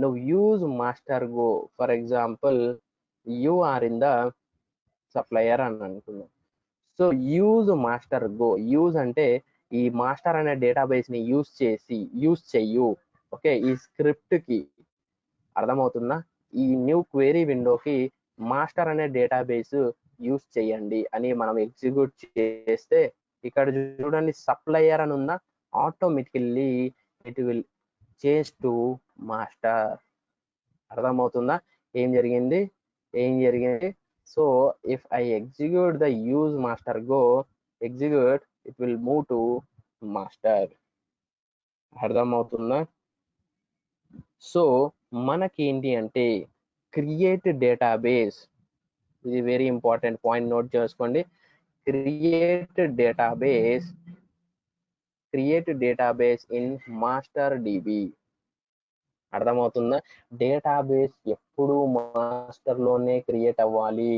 నువ్వు use master go, for example you are in the supplier అని అనుకున్నాం. So use master go, use అంటే ఈ మాస్టర్ అనే డేటాబేస్ ని యూజ్ చెయ్యు. ఓకే, ఈ స్క్రిప్ట్ కి. అర్థమవుతుందా? ఈ న్యూ క్వెరీ విండోకి మాస్టర్ అనే డేటాబేస్ యూజ్ చేయండి అని మనం ఎగ్జిక్యూట్ చేస్తే ఇక్కడ చూడండి సప్లయర్ అని ఉందా, automatically it will change to master. అర్థమవుతుందా ఏం జరిగింది? So if I execute the use master go, execute, it will move to master. అర్థమవుతుందా? సో మనకేంటి అంటే క్రియేట్ డేటాబేస్, ఇది వెరీ ఇంపార్టెంట్ పాయింట్, నోట్ చేసుకోండి. Create database in master dB. అర్థమవుతుందా? Database ఎప్పుడు మాస్టర్ లోనే క్రియేట్ అవ్వాలి.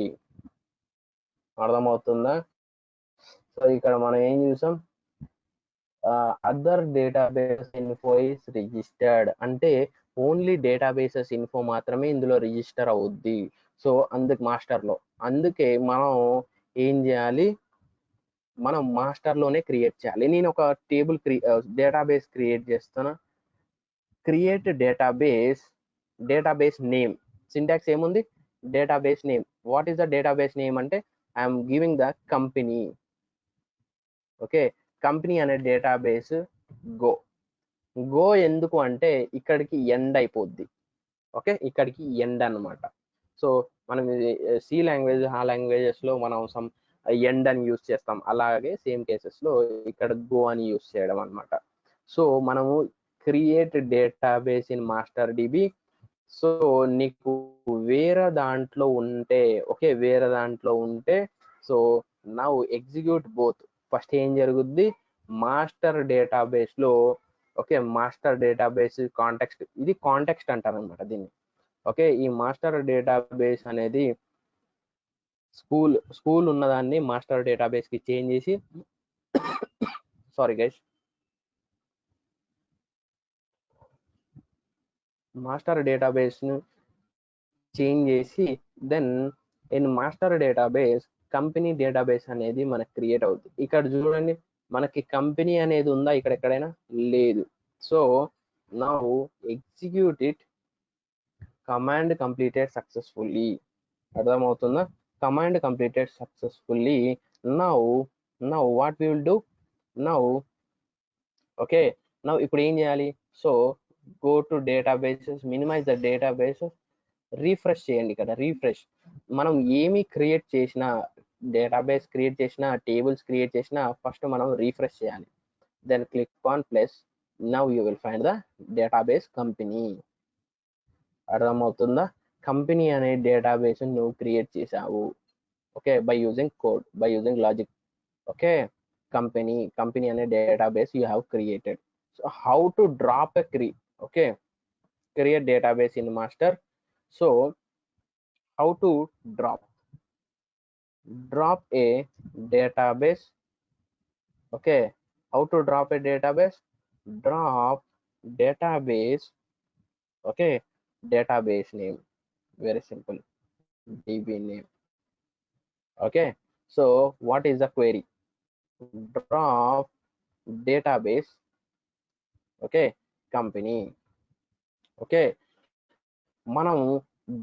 అర్థమవుతుందా? సో ఇక్కడ మనం ఏం చూసాం? Other database info is registered అంటే ఓన్లీ డేటాబేసెస్ ఇన్ఫో మాత్రమే ఇందులో రిజిస్టర్ అవుద్ది. సో మాస్టర్లో, అందుకే మనం ఏం చేయాలి? మనం మాస్టర్లోనే క్రియేట్ చేయాలి. నేను ఒక డేటాబేస్ క్రియేట్ చేస్తాను. Create database name. సింటాక్స్ ఏముంది? Database name. What is the database name అంటే I'm giving the company. Okay, company అనే డేటాబేస్ గో ఎందుకు అంటే ఇక్కడికి ఎండ్ అయిపోద్ది. ఓకే, ఇక్కడికి ఎండ్ అనమాట. సో మనం సి లాంగ్వేజ్, ఆ లాంగ్వేజెస్లో మనం సమ్ ఎండ్ అని యూస్ చేస్తాం. అలాగే సేమ్ కేసెస్లో ఇక్కడ గో అని యూస్ చేయడం అనమాట. సో మనము create database in master DB. So నీకు వేరే దాంట్లో ఉంటే so now execute both. First ఏం జరుగుద్ది? మాస్టర్ డేటాబేస్లో, ఓకే, మాస్టర్ డేటాబేస్ కాంటెక్స్ట్, ఇది కాంటెక్స్ట్ అంటారు అనమాట దీన్ని. ఓకే, ఈ మాస్టర్ డేటాబేస్ అనేది స్కూల్ ఉన్నదాన్ని మాస్టర్ డేటాబేస్ కి చేంజ్ చేసి సారీ గైస్, మాస్టర్ డేటాబేస్ను చేంజ్ చేసి then in master database company database అనేది మనకు క్రియేట్ అవుతుంది. ఇక్కడ చూడండి, మనకి కంపెనీ అనేది ఉందా ఇక్కడ ఎక్కడైనా? లేదు. So now execute it, command completed successfully. అర్థమవుతుందా? Command completed successfully. Now now what we will do now? Okay, now ఇప్పుడు ఏం చేయాలి? So go to databases, minimize the databases, refresh చేయండి. ఇక్కడ రీఫ్రెష్, మనం ఏమి క్రియేట్ చేసినా, డేటాబేస్ క్రియేట్ చేసినా, టేబుల్స్ క్రియేట్ చేసినా ఫస్ట్ మనం రీఫ్రెష్ చేయాలి. Then click on plus. Now you will find the database company. అర్థమవుతుందా? కంపెనీ అనే డేటాబేస్ నువ్వు క్రియేట్ చేసావు. Okay, by using code, by using logic. Okay, company అనే database you have created. So how to drop a okay, create database in master. So how to drop a database? Okay, how to drop a database? Drop database. Okay, database name, very simple, db name. Okay, so what is the query? Drop database, okay, company. Okay, మనం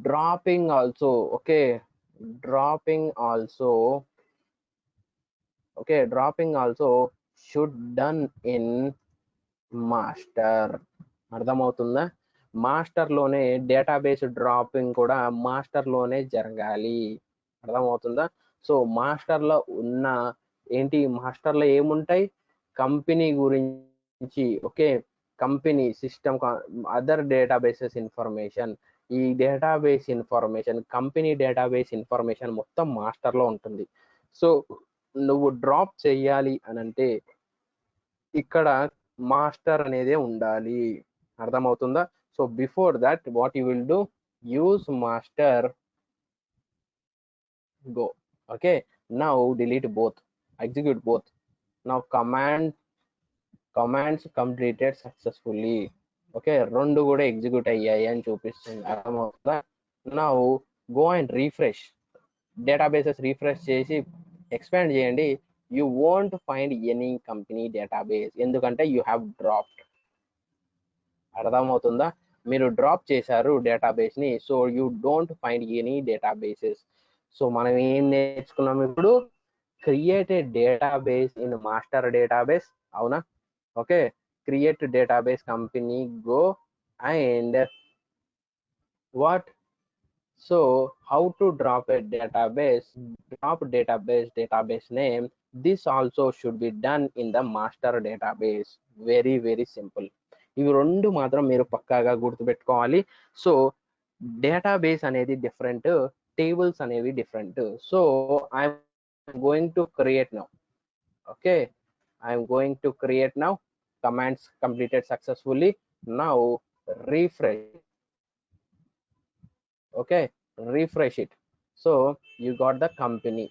dropping also, okay, dropping also should done in master. అర్థమవుతుందా? మాస్టర్లోనే database dropping కూడా మాస్టర్లోనే జరగాలి. అర్థమవుతుందా? So మాస్టర్లో ఉన్న ఏంటి, మాస్టర్లో ఏముంటాయి? Company గురించి, okay, company system, other databases information, ఈ database information, company database information మొత్తం మాస్టర్లో ఉంటుంది. సో నువ్వు డ్రాప్ చేయాలి అని అంటే ఇక్కడ మాస్టర్ అనేది ఉండాలి. అర్థమవుతుందా? So before that what you will do, use master, go. Okay, now delete both, execute both. Now commands completed successfully. Okay, రెండు కూడా ఎగ్జిక్యూట్ అయ్యాయి అని చూపిస్తుంది. అర్థమవుతుందా? Now go and refresh, databases refresh చేసి ఎక్స్పాండ్ చేయండి. You won't find any company database, ఎందుకంటే you have dropped. అర్థమవుతుందా? మీరు డ్రాప్ చేశారు డేటాబేస్ ని, so you don't find any databases. So మనం ఏం నేర్చుకున్నాం ఇప్పుడు? Create a database in master database. అవునా? Okay, create database company, go and what? So how to drop a database? Drop database name. This also should be done in the master database. Very very simple. ఇవి రెండు మాత్రం మీరు పక్కాగా గుర్తుపెట్టుకోవాలి. So database అనేది different, tables అనేవి different. So I'm going to create now. Okay, I'm going to create now. Commands completed successfully. Now refresh. Okay, refresh it. So you got the company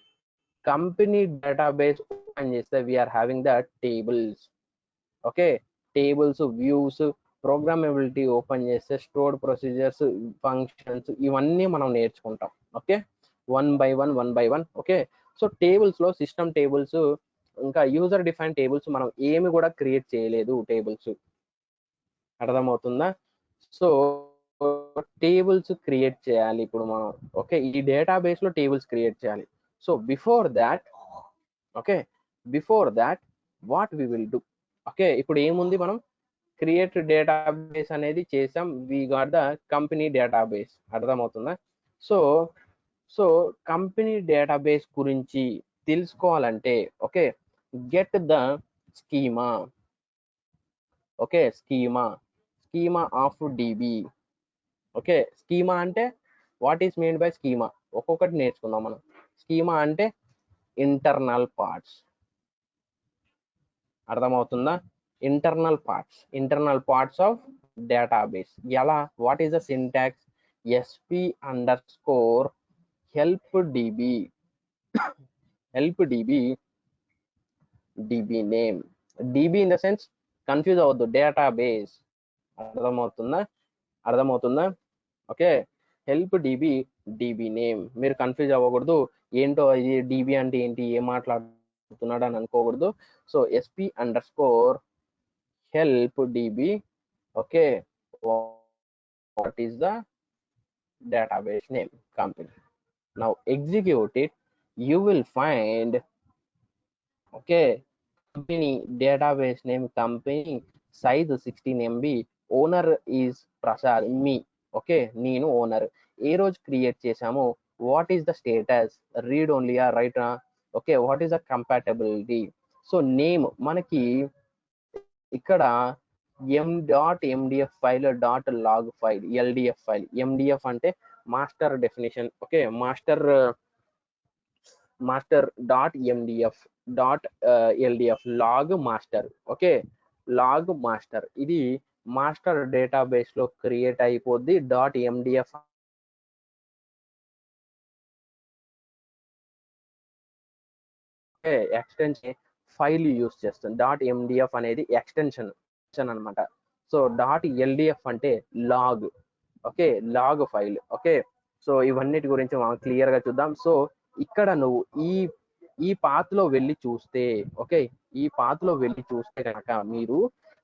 database open చేస్తే we are having the tables. Okay, tables, views, programmability open చేస్తే stored procedures, functions, ఇవన్నీ మనం నేర్చుకుంటాం. Okay, one by one. Okay, so tables లో system tables, ఇంకా user define tables మనం ఏమి కూడా క్రియేట్ చేయలేదు టేబుల్స్. అర్థమవుతుందా? సో టేబుల్స్ క్రియేట్ చేయాలి ఇప్పుడు మనం. ఓకే, ఈ డేటాబేస్ లో టేబుల్స్ క్రియేట్ చేయాలి. So before that what we will do? Okay, ఇప్పుడు ఏముంది, మనం క్రియేట్ డేటాబేస్ అనేది చేసాం. We got the company database. అర్థమవుతుందా? సో కంపెనీ డేటాబేస్ గురించి తెలుసుకోవాలంటే, okay, get the schema. Okay, schema of DB. Okay, schema అంటే what is mean by schema? ఒక్కొక్కటి నేర్చుకుందాం మనం. స్కీమా అంటే ఇంటర్నల్ పార్ట్స్. అర్థమవుతుందా? Internal parts of database. ఎలా? What is the syntax? SP underscore help dB name. DB in the sense confuse అవ్వద్దు, database. అర్థమవుతుందా? అర్థమవుతుందా? Okay, help DB name. మీరు కన్ఫ్యూజ్ అవ్వకూడదు, ఏంటో ఇది డీబీ అంటే ఏంటి, ఏం మాట్లాడుతున్నాడు అని అనుకోకూడదు. So SP_help DB. Okay, what is the database name company. Now execute it. You will find, okay, company database name company, size 16 MB, owner is Prasad, me. Okay, నేను ఓనర్. ఏ రోజు క్రియేట్ చేసాము, what is the status, read only right, okay, what is the compatibility. So name మనకి ఇక్కడ m.mdf file dot log file, LDF file. MDF అంటే master definition. Okay, master dot MDF dot LDF log master. Okay, log master ఇది master database లో create అయిపోద్ది. .mdf extension file use చేస్తుంది. .mdf అనేది extension అనమాట. So .ldf అంటే log. Okay, log file. Okay, so ఇవన్నిటి గురించి మనం క్లియర్ గా చూద్దాం. సో ఇక్కడ నువ్వు ఈ పాత్ లో వెళ్ళి చూస్తే, ఓకే, ఈ పాత్ లో వెళ్ళి చూస్తే కనుక, మీరు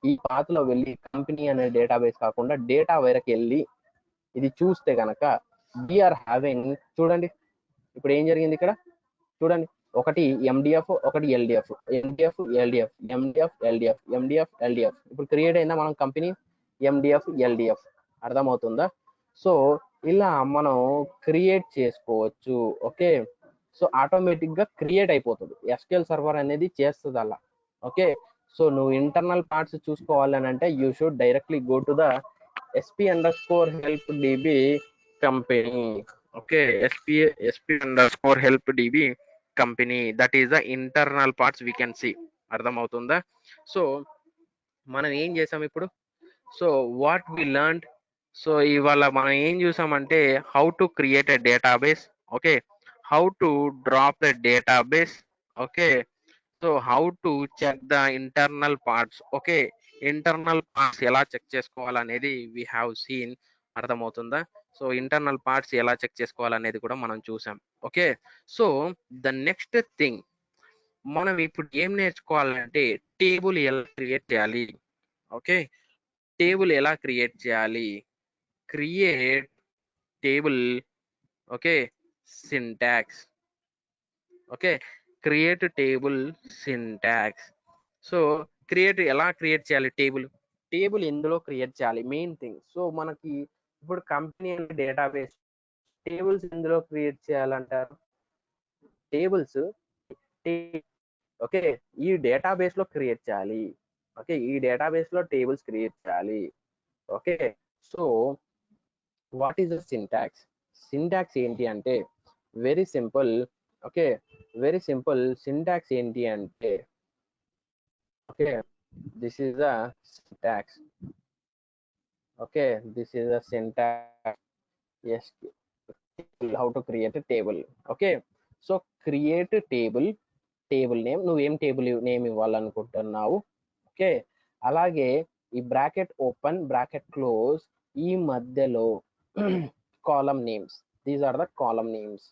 ఈ పాత్ లో వెళ్ళి కంపెనీ అనే డేటాబేస్ కాకుండా డేటా వరకు వెళ్ళి ఇది చూస్తే కనుక, వీఆర్ హ్యావింగ్, చూడండి ఇప్పుడు ఏం జరిగింది ఇక్కడ, చూడండి, ఒకటి MDF, ఒకటి LDF, MDF LDF, MDF LDF, MDF LDF. ఇప్పుడు క్రియేట్ అయిందా మనం కంపెనీ MDF LDF. అర్థమవుతుందా? సో ఇలా మనం క్రియేట్ చేసుకోవచ్చు. ఓకే, సో ఆటోమేటిక్ గా క్రియేట్ అయిపోతుంది, SQL సర్వర్ అనేది చేస్తుంది అలా. ఓకే, సో నువ్వు ఇంటర్నల్ పార్ట్స్ చూసుకోవాలి అని అంటే you should directly go to the SP_help DB company. Okay, SP_help DB company, that is the internal parts we can see. అర్థమవుతుందా? సో మనం ఏం చేసాం ఇప్పుడు, so what we learned. So ఇవాళ మనం ఏం చూసామంటే, how to create a database. Okay, how to drop the database. Okay, so how to check the internal parts. Okay, internal parts ఎలా చెక్ చేసుకోవాలనేది వి హ్యావ్ సీన్. అర్థమవుతుందా? So internal parts ఎలా check చేసుకోవాలనేది కూడా మనం చూసాం. Okay, so the next thing మనం ఇప్పుడు ఏం నేర్చుకోవాలంటే, టేబుల్ ఎలా క్రియేట్ చేయాలి. ఓకే, టేబుల్ ఎలా క్రియేట్ చేయాలి, create table. Okay, syntax. Okay, create table syntax. So ఎలా క్రియేట్ చేయాలి టేబుల్ ఎందులో క్రియేట్ చేయాలి, మెయిన్ థింగ్. సో మనకి ఇప్పుడు కంపెనీ అనే డేటాబేస్, టేబుల్స్ ఎందులో క్రియేట్ చేయాలంటారు, టేబుల్స్, ఓకే, ఈ డేటాబేస్ లో క్రియేట్ చేయాలి. ఓకే, ఈ డేటాబేస్ లో టేబుల్స్ క్రియేట్ చేయాలి. Okay, so what is the syntax. Syntax ఏంటి అంటే very simple. Okay, very simple. Syntax ఏంటి అంటే, okay, this is the syntax. Okay, this is the syntax. Yes, how to create table. Okay, so create table name, నువ్వేం table name ఇవ్వాలనుకుంటున్నావు. Okay, అలాగే ఈ bracket open bracket close, ఈ మధ్యలో column names, these are the column names.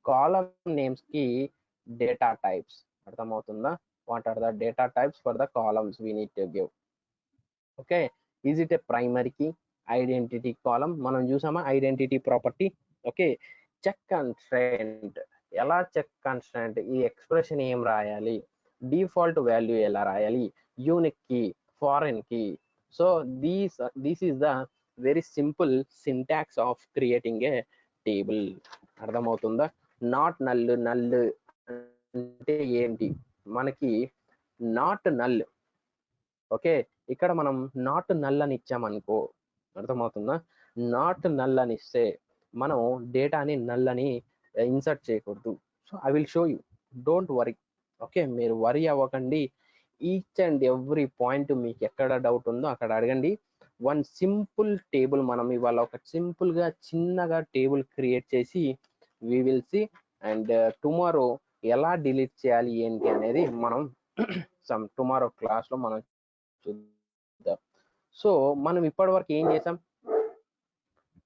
Column names కి data types. అర్థమవుతుందా? What are the data types for the columns we need to give. Okay, is it a primary key, identity column మనం చూసామా, identity property. Okay, check constraint, ఎలా check constraint, ఈ expression ఏం రాయాలి, default value ఎలా రాయాలి, unique key, foreign key. So this is the very simple syntax of creating a table. అర్థమవుతుందా? Not null అంటే ఏంటి, మనకి నాట్ నల్. ఓకే, ఇక్కడ మనం నాట్ నల్ అని ఇచ్చామనుకో, అర్థమవుతుందా? నాట్ నల్ అని ఇస్తే మనం డేటాని నల్ అని ఇన్సర్ట్ చేయకూడదు. So I will show you, don't worry. Okay, మీరు వరీ అవ్వకండి. ఈచ్ అండ్ ఎవ్రీ పాయింట్ మీకు ఎక్కడ డౌట్ ఉందో అక్కడ అడగండి. వన్ సింపుల్ టేబుల్ మనం ఇవాళ ఒక సింపుల్ గా చిన్నగా టేబుల్ క్రియేట్ చేసి we will see. And tomorrow ఎలా డిలీట్ చేయాలి ఏంటి అనేది మనం టుమారో క్లాస్ లో మనం చూద్దాం. సో మనం ఇప్పటివరకు ఏం చేసాం,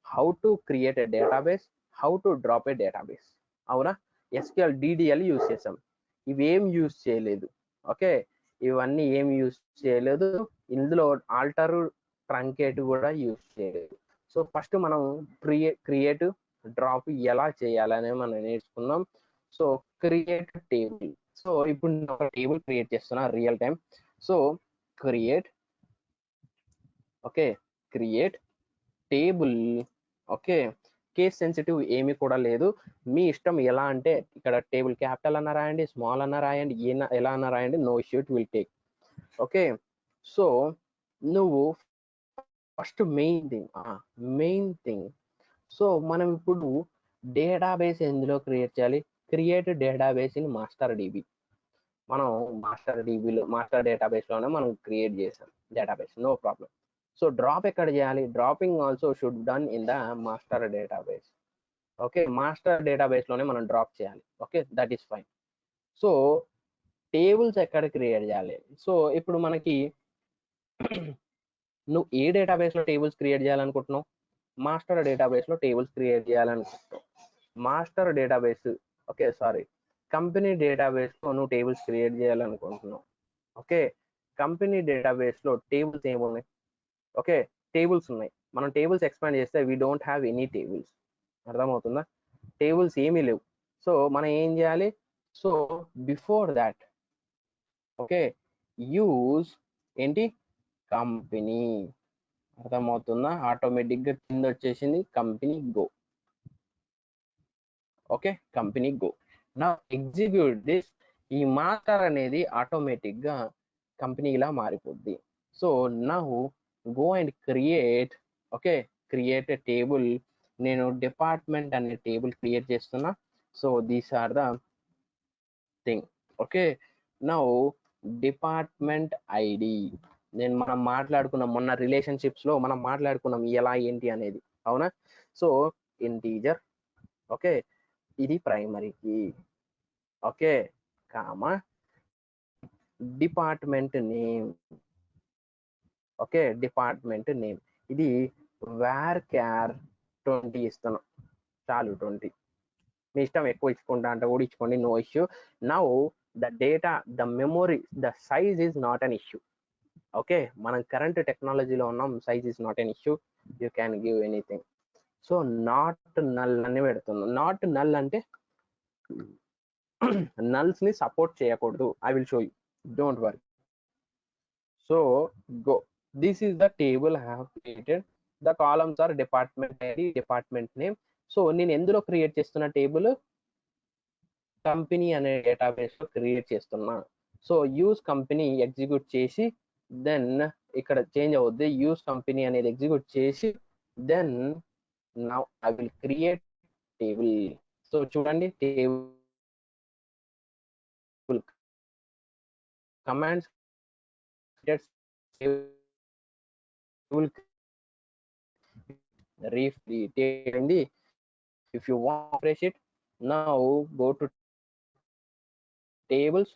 how to create a database, how to drop a database, అవునా. ఎస్క్యూఎల్ డిడిఎల్ యూజ్ చేసాం, ఇవేం యూజ్ చేయలేదు. ఓకే, ఇవన్నీ ఏం యూజ్ చేయలేదు, ఇందులో ఆల్టర్ ట్రంకేట్ కూడా యూజ్ చేయలేదు. సో ఫస్ట్ మనం క్రియేట్ డ్రాప్ ఎలా చేయాలని మనం నేర్చుకుందాం. So create table. సో ఇప్పుడు నేను ఒక టేబుల్ క్రియేట్ చేస్తున్నా real time. So create, okay, create table. Okay, case sensitive ఏమి కూడా లేదు, మీ ఇష్టం. ఎలా అంటే ఇక్కడ టేబుల్ క్యాపిటల్ అన్న రాయండి, స్మాల్ అన్న రాయండి, ఎలా అన్న రాయండి, no issue, it will take. Okay, so నువ్వు ఫస్ట్ మెయిన్ థింగ్ సో మనం ఇప్పుడు డేటాబేస్ ఎందులో క్రియేట్ చేయాలి, create database in master DB. మనం మాస్టర్ డేటాబేస్లోనే మనం క్రియేట్ చేసాం database, no problem. So drop ఎక్కడ చేయాలి, dropping also should done in the master database. Okay, master డేటాబేస్లోనే మనం డ్రాప్ చేయాలి. Okay, that is fine. So tables ఎక్కడ క్రియేట్ చేయాలి, సో ఇప్పుడు మనకి నువ్వు ఏ డేటాబేస్లో టేబుల్స్ క్రియేట్ చేయాలనుకుంటున్నావు, మాస్టర్ డేటాబేస్లో టేబుల్స్ క్రియేట్ చేయాలనుకుంటున్నావు. Master database, okay sorry, company డేటాబేస్లో నువ్వు టేబుల్స్ క్రియేట్ చేయాలనుకుంటున్నావు. ఓకే, కంపెనీ డేటాబేస్లో టేబుల్స్ ఏమున్నాయి, ఓకే, టేబుల్స్ ఉన్నాయి. మనం టేబుల్స్ ఎక్స్పాండ్ చేస్తే we don't have any tables. అర్థమవుతుందా, టేబుల్స్ ఏమీ లేవు. సో మనం ఏం చేయాలి, so before that, okay, use ఏంటి, కంపెనీ. అర్థమవుతుందా, ఆటోమేటిక్గా కింద వచ్చేసింది company go. Okay, company go. నా ఎగ్జిక్యూట్ దిస్, ఈ మాస్టర్ అనేది ఆటోమేటిక్గా కంపెనీలా మారిపోద్ది. So now go and create, okay, create a table. నేను డిపార్ట్మెంట్ అనే టేబుల్ క్రియేట్ చేస్తున్నా. So these are the thing. Okay, now department ID. మనం మాట్లాడుకున్నాం మొన్న రిలేషన్షిప్స్లో, మనం మాట్లాడుకున్నాం ఎలా ఏంటి అనేది, అవునా. సో ఇంటీజర్, ఓకే, ఇది ప్రైమరీకి, okay, comma department name, okay, department name. ఇది వేర్ క్యార్ 20 ఇస్తాను, చాలు 20. మీ ఇష్టం, ఎక్కువ ఇచ్చుకుంటా అంటే కూడా ఇచ్చుకోండి, no issue. Now the data, the memory, the size is not an issue. Okay, మనం కరెంట్ టెక్నాలజీలో ఉన్నాం, size is not an issue, you can give anything. So not null అని పెడుతున్నాం. నాట్ నల్ అంటే నల్స్ ని సపోర్ట్ చేయకూడదు. I will show you, don't worry. So go, this is the table I have created. The columns are department ID, department name. So నేను ఎందులో create చేస్తున్న table, company అనే database లో create చేస్తున్నా. So use company execute చేసి, then ఇక్కడ change అవుద్ది, use company అనేది ఎగ్జిక్యూట్ చేసి, then now I will create table. So చూడండి, టేబుల్ కమాండ్స్, టేబుల్ అయింది. if you want to refresh it, now go to tables.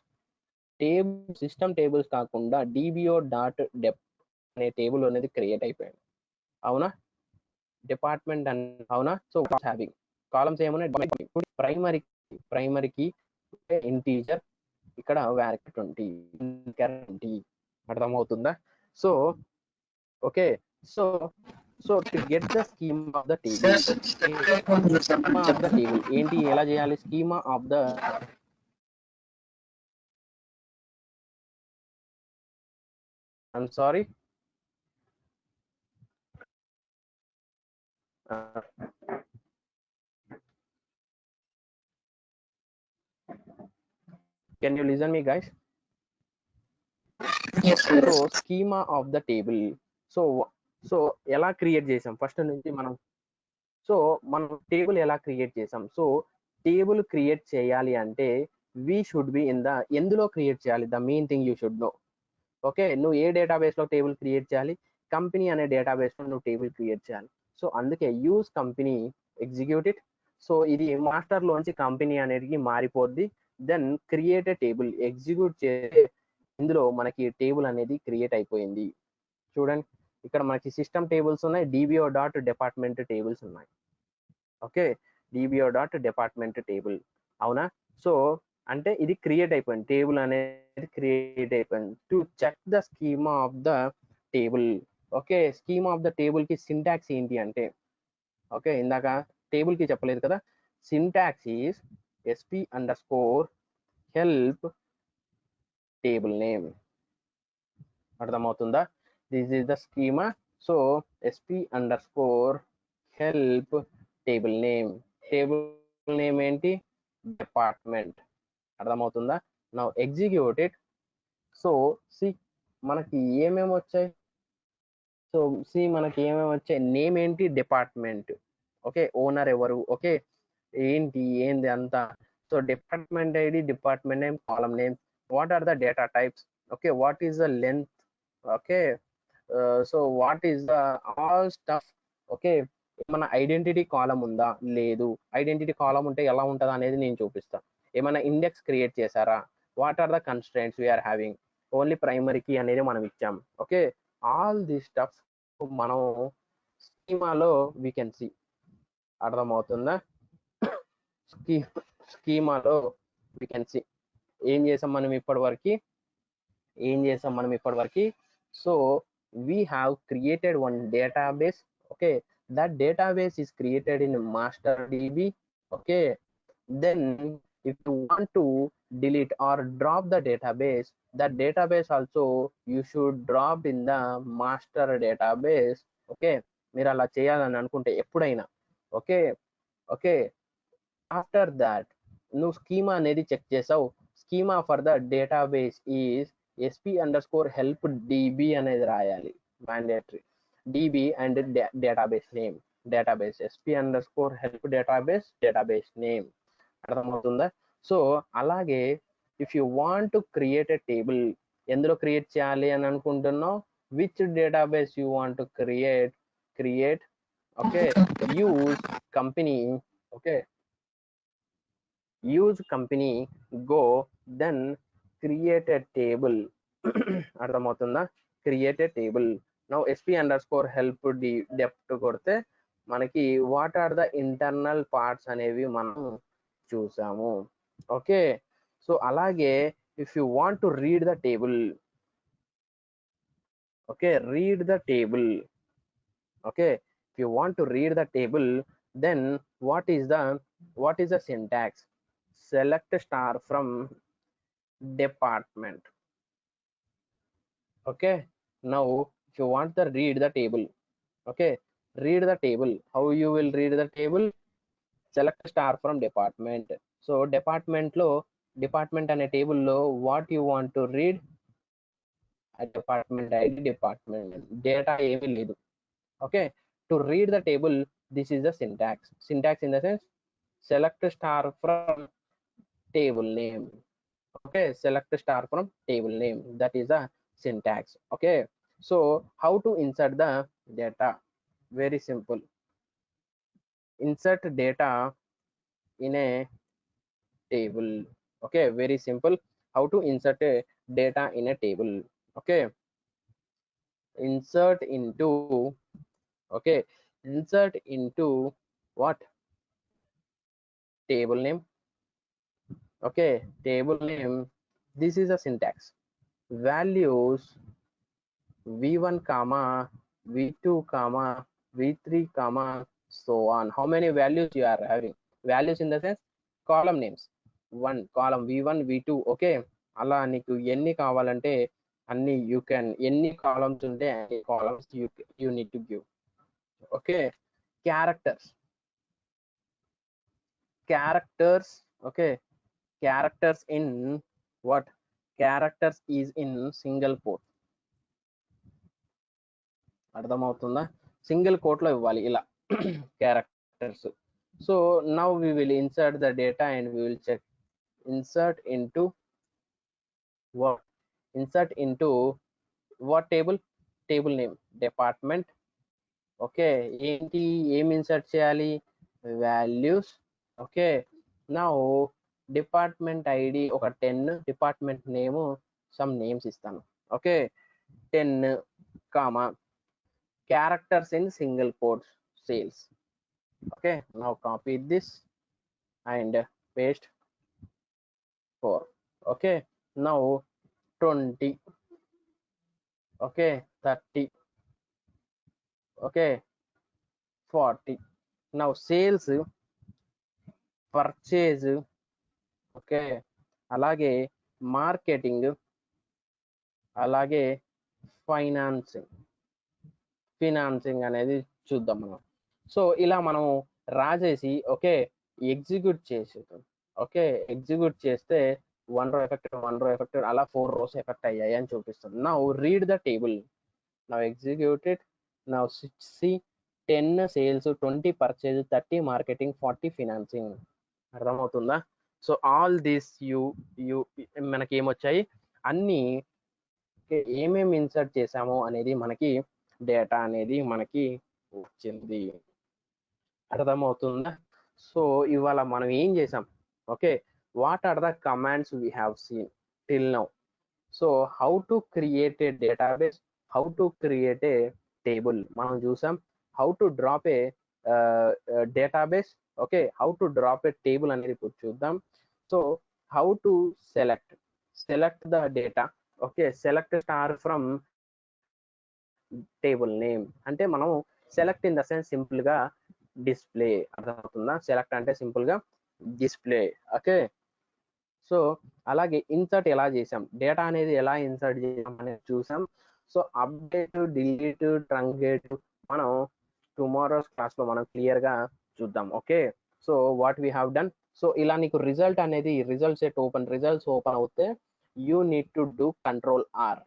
System tables కాకుండా dbo.dep అనే table అనేది క్రియేట్ అయిపోయింది, అవునా. డిపార్ట్మెంట్ అవునా. సో హ్యావింగ్ కాలమ్స్ ఏమున్నాయి, ప్రైమరీకి ఇంటీజర్, ఇక్కడ వ్యారెక్ట్ 20. అర్థమవుతుందా. So okay, so to get the schema of the table, ఏంటి, ఎలా చేయాలి, schema of the, I'm sorry, can you listen me guys. So schema of the table. So ఎలా create చేసాం first నుంచి మనం. సో మనం టేబుల్ ఎలా క్రియేట్ చేసాం, సో టేబుల్ క్రియేట్ చేయాలి అంటే we should be in the, ఎందులో క్రియేట్ చేయాలి, the main thing you should know. Okay, నువ్వు ఏ డేటాబేస్ లో టేబుల్ క్రియేట్ చేయాలి, కంపెనీ అనే డేటాబేస్ లో నువ్వు టేబుల్ క్రియేట్ చేయాలి. సో అందుకే use company, execute it. So ఇది మాస్టర్ లోంచి కంపెనీ అనేది మారిపోద్ది. Then create a table, execute చేస్తే ఇందులో మనకి టేబుల్ అనేది క్రియేట్ అయిపోయింది. చూడండి, ఇక్కడ మనకి సిస్టమ్ టేబుల్స్ ఉన్నాయి, డిబిఓ డాట్ డిపార్ట్మెంట్ టేబుల్స్ ఉన్నాయి. Okay, DBO dot department table. అవునా? సో అంటే ఇది క్రియేట్ అయిపోయింది, టేబుల్ అనేది క్రియేట్ అయిపోయింది. To check the schema of the table. Okay, schema of the table కి సింటాక్స్ ఏంటి అంటే, ఓకే ఇందాక టేబుల్ కి చెప్పలేదు కదా, syntax is SP_help table name. అర్థమవుతుందా? This is the schema. So SP_help table name. Table name ఏంటి? డిపార్ట్మెంట్. అర్థమవుతుందా? Now execute it. So C మనకి ఏమేమి వచ్చాయి? సో సి మనకి ఏమేమి వచ్చాయి? నేమ్ ఏంటి? డిపార్ట్మెంట్. ఓకే, ఓనర్ ఎవరు? ఓకే, ఏంది అంతా. So department ID, department name, column name. What are the data types? Okay, what is the length? Okay, so what is the all stuff. Okay, ఏమైనా identity column ఉందా? లేదు. Identity కాలం ఉంటే ఎలా ఉంటుందా అనేది నేను చూపిస్తాను. ఏమైనా ఇండెక్స్ క్రియేట్ చేశారా? What are the constraints we're having? Only primary key అనేది మనం ఇచ్చాం. ఓకే, ఆల్ ది స్టఫ్ మనం స్కీమాలో వీ కెన్ సి. అర్థమవుతుందా? స్కీమాలో వీ కెన్ సి. ఏం చేసాం మనం ఇప్పటి వరకు? So we have created one database. Okay, that database is created in master db. Okay, then if you want to delete or drop the database, that database also you should drop in the master database. Okay, మీరు అలా చేయాలని అనుకుంటే ఎప్పుడైనా. Okay okay, after that నువ్వు schema అనేది check చేసావు. Schema for the database is SP_help DB అనేది రాయాలి, mandatory. DB and database name. Database SP_help database name. అర్థమవుతుందా? సో అలాగే if you want to create a table, ఎందులో క్రియేట్ చేయాలి అని అనుకుంటున్నావు? Which database you want to create. Okay, use company. Okay, use company go, then create a table. అర్థమవుతుందా? Create a table. Now SP_help depth కొడితే మనకి what are the internal parts అనేవి మనం చూసాము. ఓకే, సో అలాగే if you want to read the table. Okay, read the table. Okay, if you want to read the table, then what is the syntax? Select star from department. Okay, now if you want to read the table, okay, read the table. How you will read the table? Select star from department. So department అనే table లో what you want to read? A department ID, department data ఏమీ లేదు. Okay, to read the table, this is the syntax in the sense select star from table name. Okay, select star from table name, that is the syntax. Okay, so how to insert the data? Very simple. Insert data in a table. Okay, very simple. How to insert a data in a table? Okay, insert into. Okay, insert into what? Table name. Okay, table name. This is a syntax. Values v1 comma v2 comma v3 comma so on. How many values you are having? Values in the sense column names. One column v1 v2. Okay, అలా నీకు ఎన్ని కావాలంటే అన్ని you can, ఎన్ని columns ఉంటే అన్ని columns you need to give. Okay, characters. Okay, characters in what? Characters is in single quote. అర్థమవుతుందా? Single coat లో ఇవ్వాలి ఇలా characters. So now we will insert the data and we will check. Insert into what? Insert into what table? Table name, department. Okay, ఏంటి ఏం insert చేయాలి? Values. Okay, now department ID ఒక 10, department name some names ఇస్తాను. Okay, 10 comma characters in single quotes sales. Okay, now copy this and paste 4. Okay, now 20. Okay, 30. Okay, 40. Now sales, purchase, okay, అలాగే marketing, అలాగే financing అనేది చూద్దాం మనం. So ఇలా మనం రాసేసి ఓకే ఎగ్జిక్యూట్ చేసేద్దాం. ఓకే, ఎగ్జిక్యూట్ చేస్తే 1 row ఎఫెక్టెడ్ అలా 4 rows ఎఫెక్ట్ అయ్యాయి అని చూపిస్తుంది. Now read the table. Now executed. Now see 10 sales, 20 purchase, 30 marketing, 40 financing. అర్థమవుతుందా? సో ఆల్ దిస్ యూ మనకి ఏమొచ్చాయి అన్ని ఏమేమి ఇన్సర్ట్ చేసామో అనేది మనకి డేటా అనేది మనకి వచ్చింది. అర్థమవుతుందా? సో ఇవాళ మనం ఏం చేసాం? Okay, what are the commands we have seen till now. So how to create a database, how to create a table మనం చూసాం. How to drop a database, okay, how to drop a table అనేది ఇప్పుడు చూద్దాం. So how to select the data. Okay, select star from table name అంటే మనం select in the sense simple గా display. అర్థమవుతుందా? Select అంటే సింపుల్ గా display. Okay, so అలాగే ఇన్సర్ట్ ఎలా చేసాం, డేటా అనేది ఎలా ఇన్సర్ట్ చేసాం అనేది చూసాం. సో అప్డేట్, డిలీట్, ట్రంకేట్ మనం టుమారోస్ క్లాస్ లో మనం క్లియర్ గా చూద్దాం. Okay, so what we have done. So ఇలా నీకు రిజల్ట్ అనేది రిజల్ట్స్ ఓపెన్ అవుతే you need to do control R.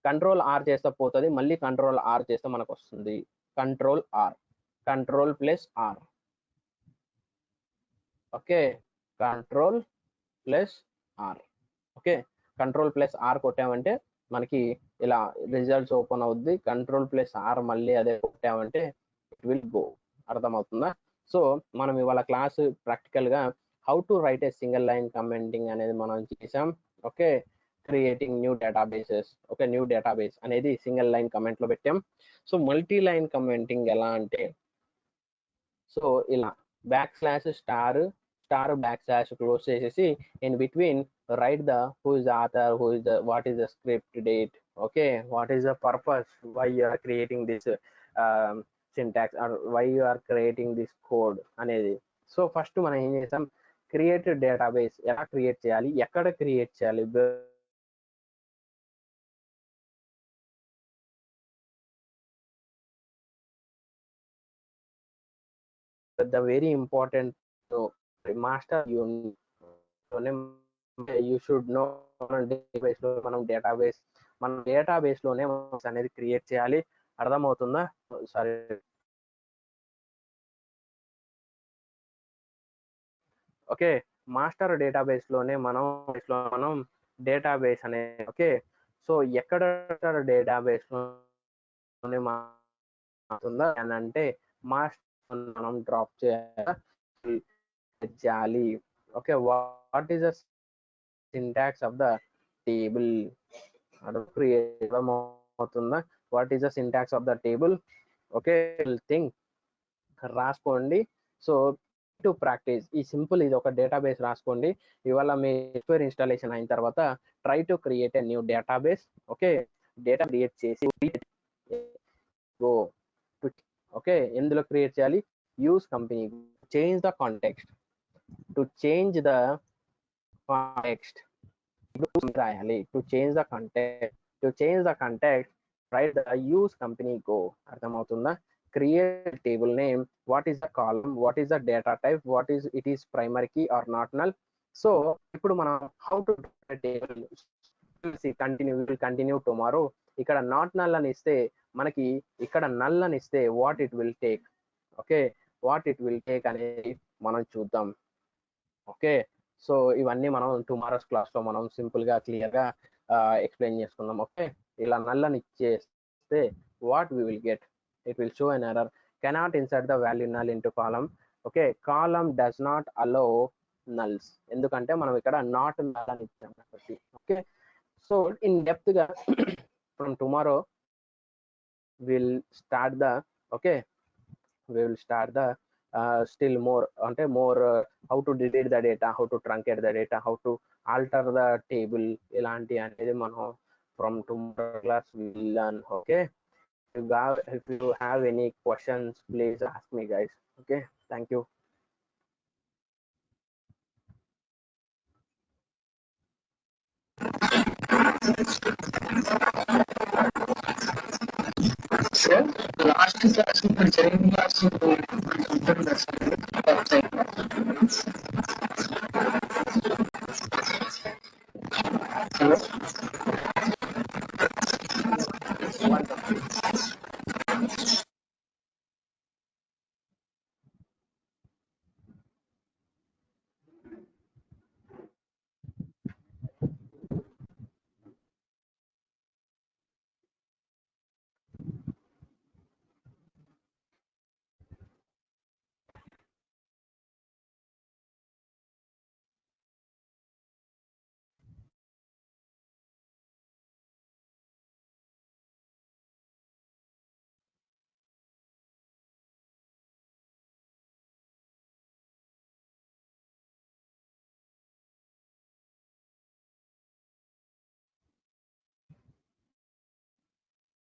Control R చేస్తే పోతుంది, మళ్ళీ కంట్రోల్ ఆర్ చేస్తే మనకు వస్తుంది. Control R, control plus R. Okay, control plus R. Okay, control plus R కొట్టామంటే మనకి ఇలా రిజల్ట్స్ ఓపెన్ అవుద్ది. కంట్రోల్ ప్లస్ ఆర్ మళ్ళీ అదే కొట్టామంటే ఇట్ విల్ గో. అర్థమవుతుందా? సో మనం ఇవాళ క్లాస్ ప్రాక్టికల్ గా how to right a single line commenting అనేది మనం చేసాం. Okay, creating new databases. Okay, new database అనేది సింగిల్ లైన్ కమెంట్ లో పెట్టాం. సో మల్టీ లైన్ కమెంటింగ్ ఎలా అంటే సో ఇలా /*, క్లోజ్ చేసేసి in between write the who is the author, what is the script date, okay, what is the purpose, why you are creating this syntax or why you are creating this code అనేది. So first మనం ఏం చేసాం, create database ఎలా create చేయాలి, ఎక్కడ create చేయాలి, the very important master you should know మనం database లోనే అనేది క్రియేట్ చేయాలి. అర్థమవుతుందా? సారీ, ఓకే, మాస్టర్ డేటాబేస్ లోనే మనం డేటాబేస్ అనే. ఓకే, సో ఎక్కడ డేటాబేస్ లోనే అని అంటే మాస్టర్ మనం డ్రాప్ చేయాలి. Okay, what is the syntax of the table అవుతుందా? What is the syntax of the table? Okay, thing రాసుకోండి. సో టు ప్రాక్టీస్ ఈ సింపుల్ ఇది ఒక డేటాబేస్ రాసుకోండి. ఇవాళ మీ సాఫ్ట్వేర్ ఇన్స్టాలేషన్ అయిన తర్వాత try to create a new database. Okay, data create చేసి గో ఓకే, ఎందులో క్రియేట్ చేయాలి, use company, change the context, to change the context రాయాలి. To change the context write the use company go. అర్థమవుతుందా? Create table name, what is the column, what is the data type, what is it is primary key or not null. So ఇప్పుడు మనం how to table continue tomorrow. ఇక్కడ not null అని ఇస్తే మనకి, ఇక్కడ null అని ఇస్తే what it will take. Okay, what it will take అనేది మనం చూద్దాం. ఓకే, సో ఇవన్నీ మనం టుమారోస్ క్లాస్ లో మనం సింపుల్ గా క్లియర్ గా ఎక్స్ప్లెయిన్ చేసుకుందాం. ఓకే, ఇలా నల్లని ఇచ్చేస్తే what we will get, it will show an error, cannot insert the value null into column. Okay, column does not allow nulls, ఎందుకంటే మనం ఇక్కడ నాట్ నల్ అని ఇచ్చాం కాబట్టి. ఓకే, సో ఇన్ డెప్త్ గా from tomorrow we'll start the okay we will start the still more అంటే more how to delete the data, how to truncate the data, how to alter the table ఇలాంటి అనేది మనం from tomorrow class we will learn. Okay, if you have any questions please ask me guys. Okay, thank you. Sir last class ఇప్పుడు జరిగిన class ఉంటుందా sir? Hello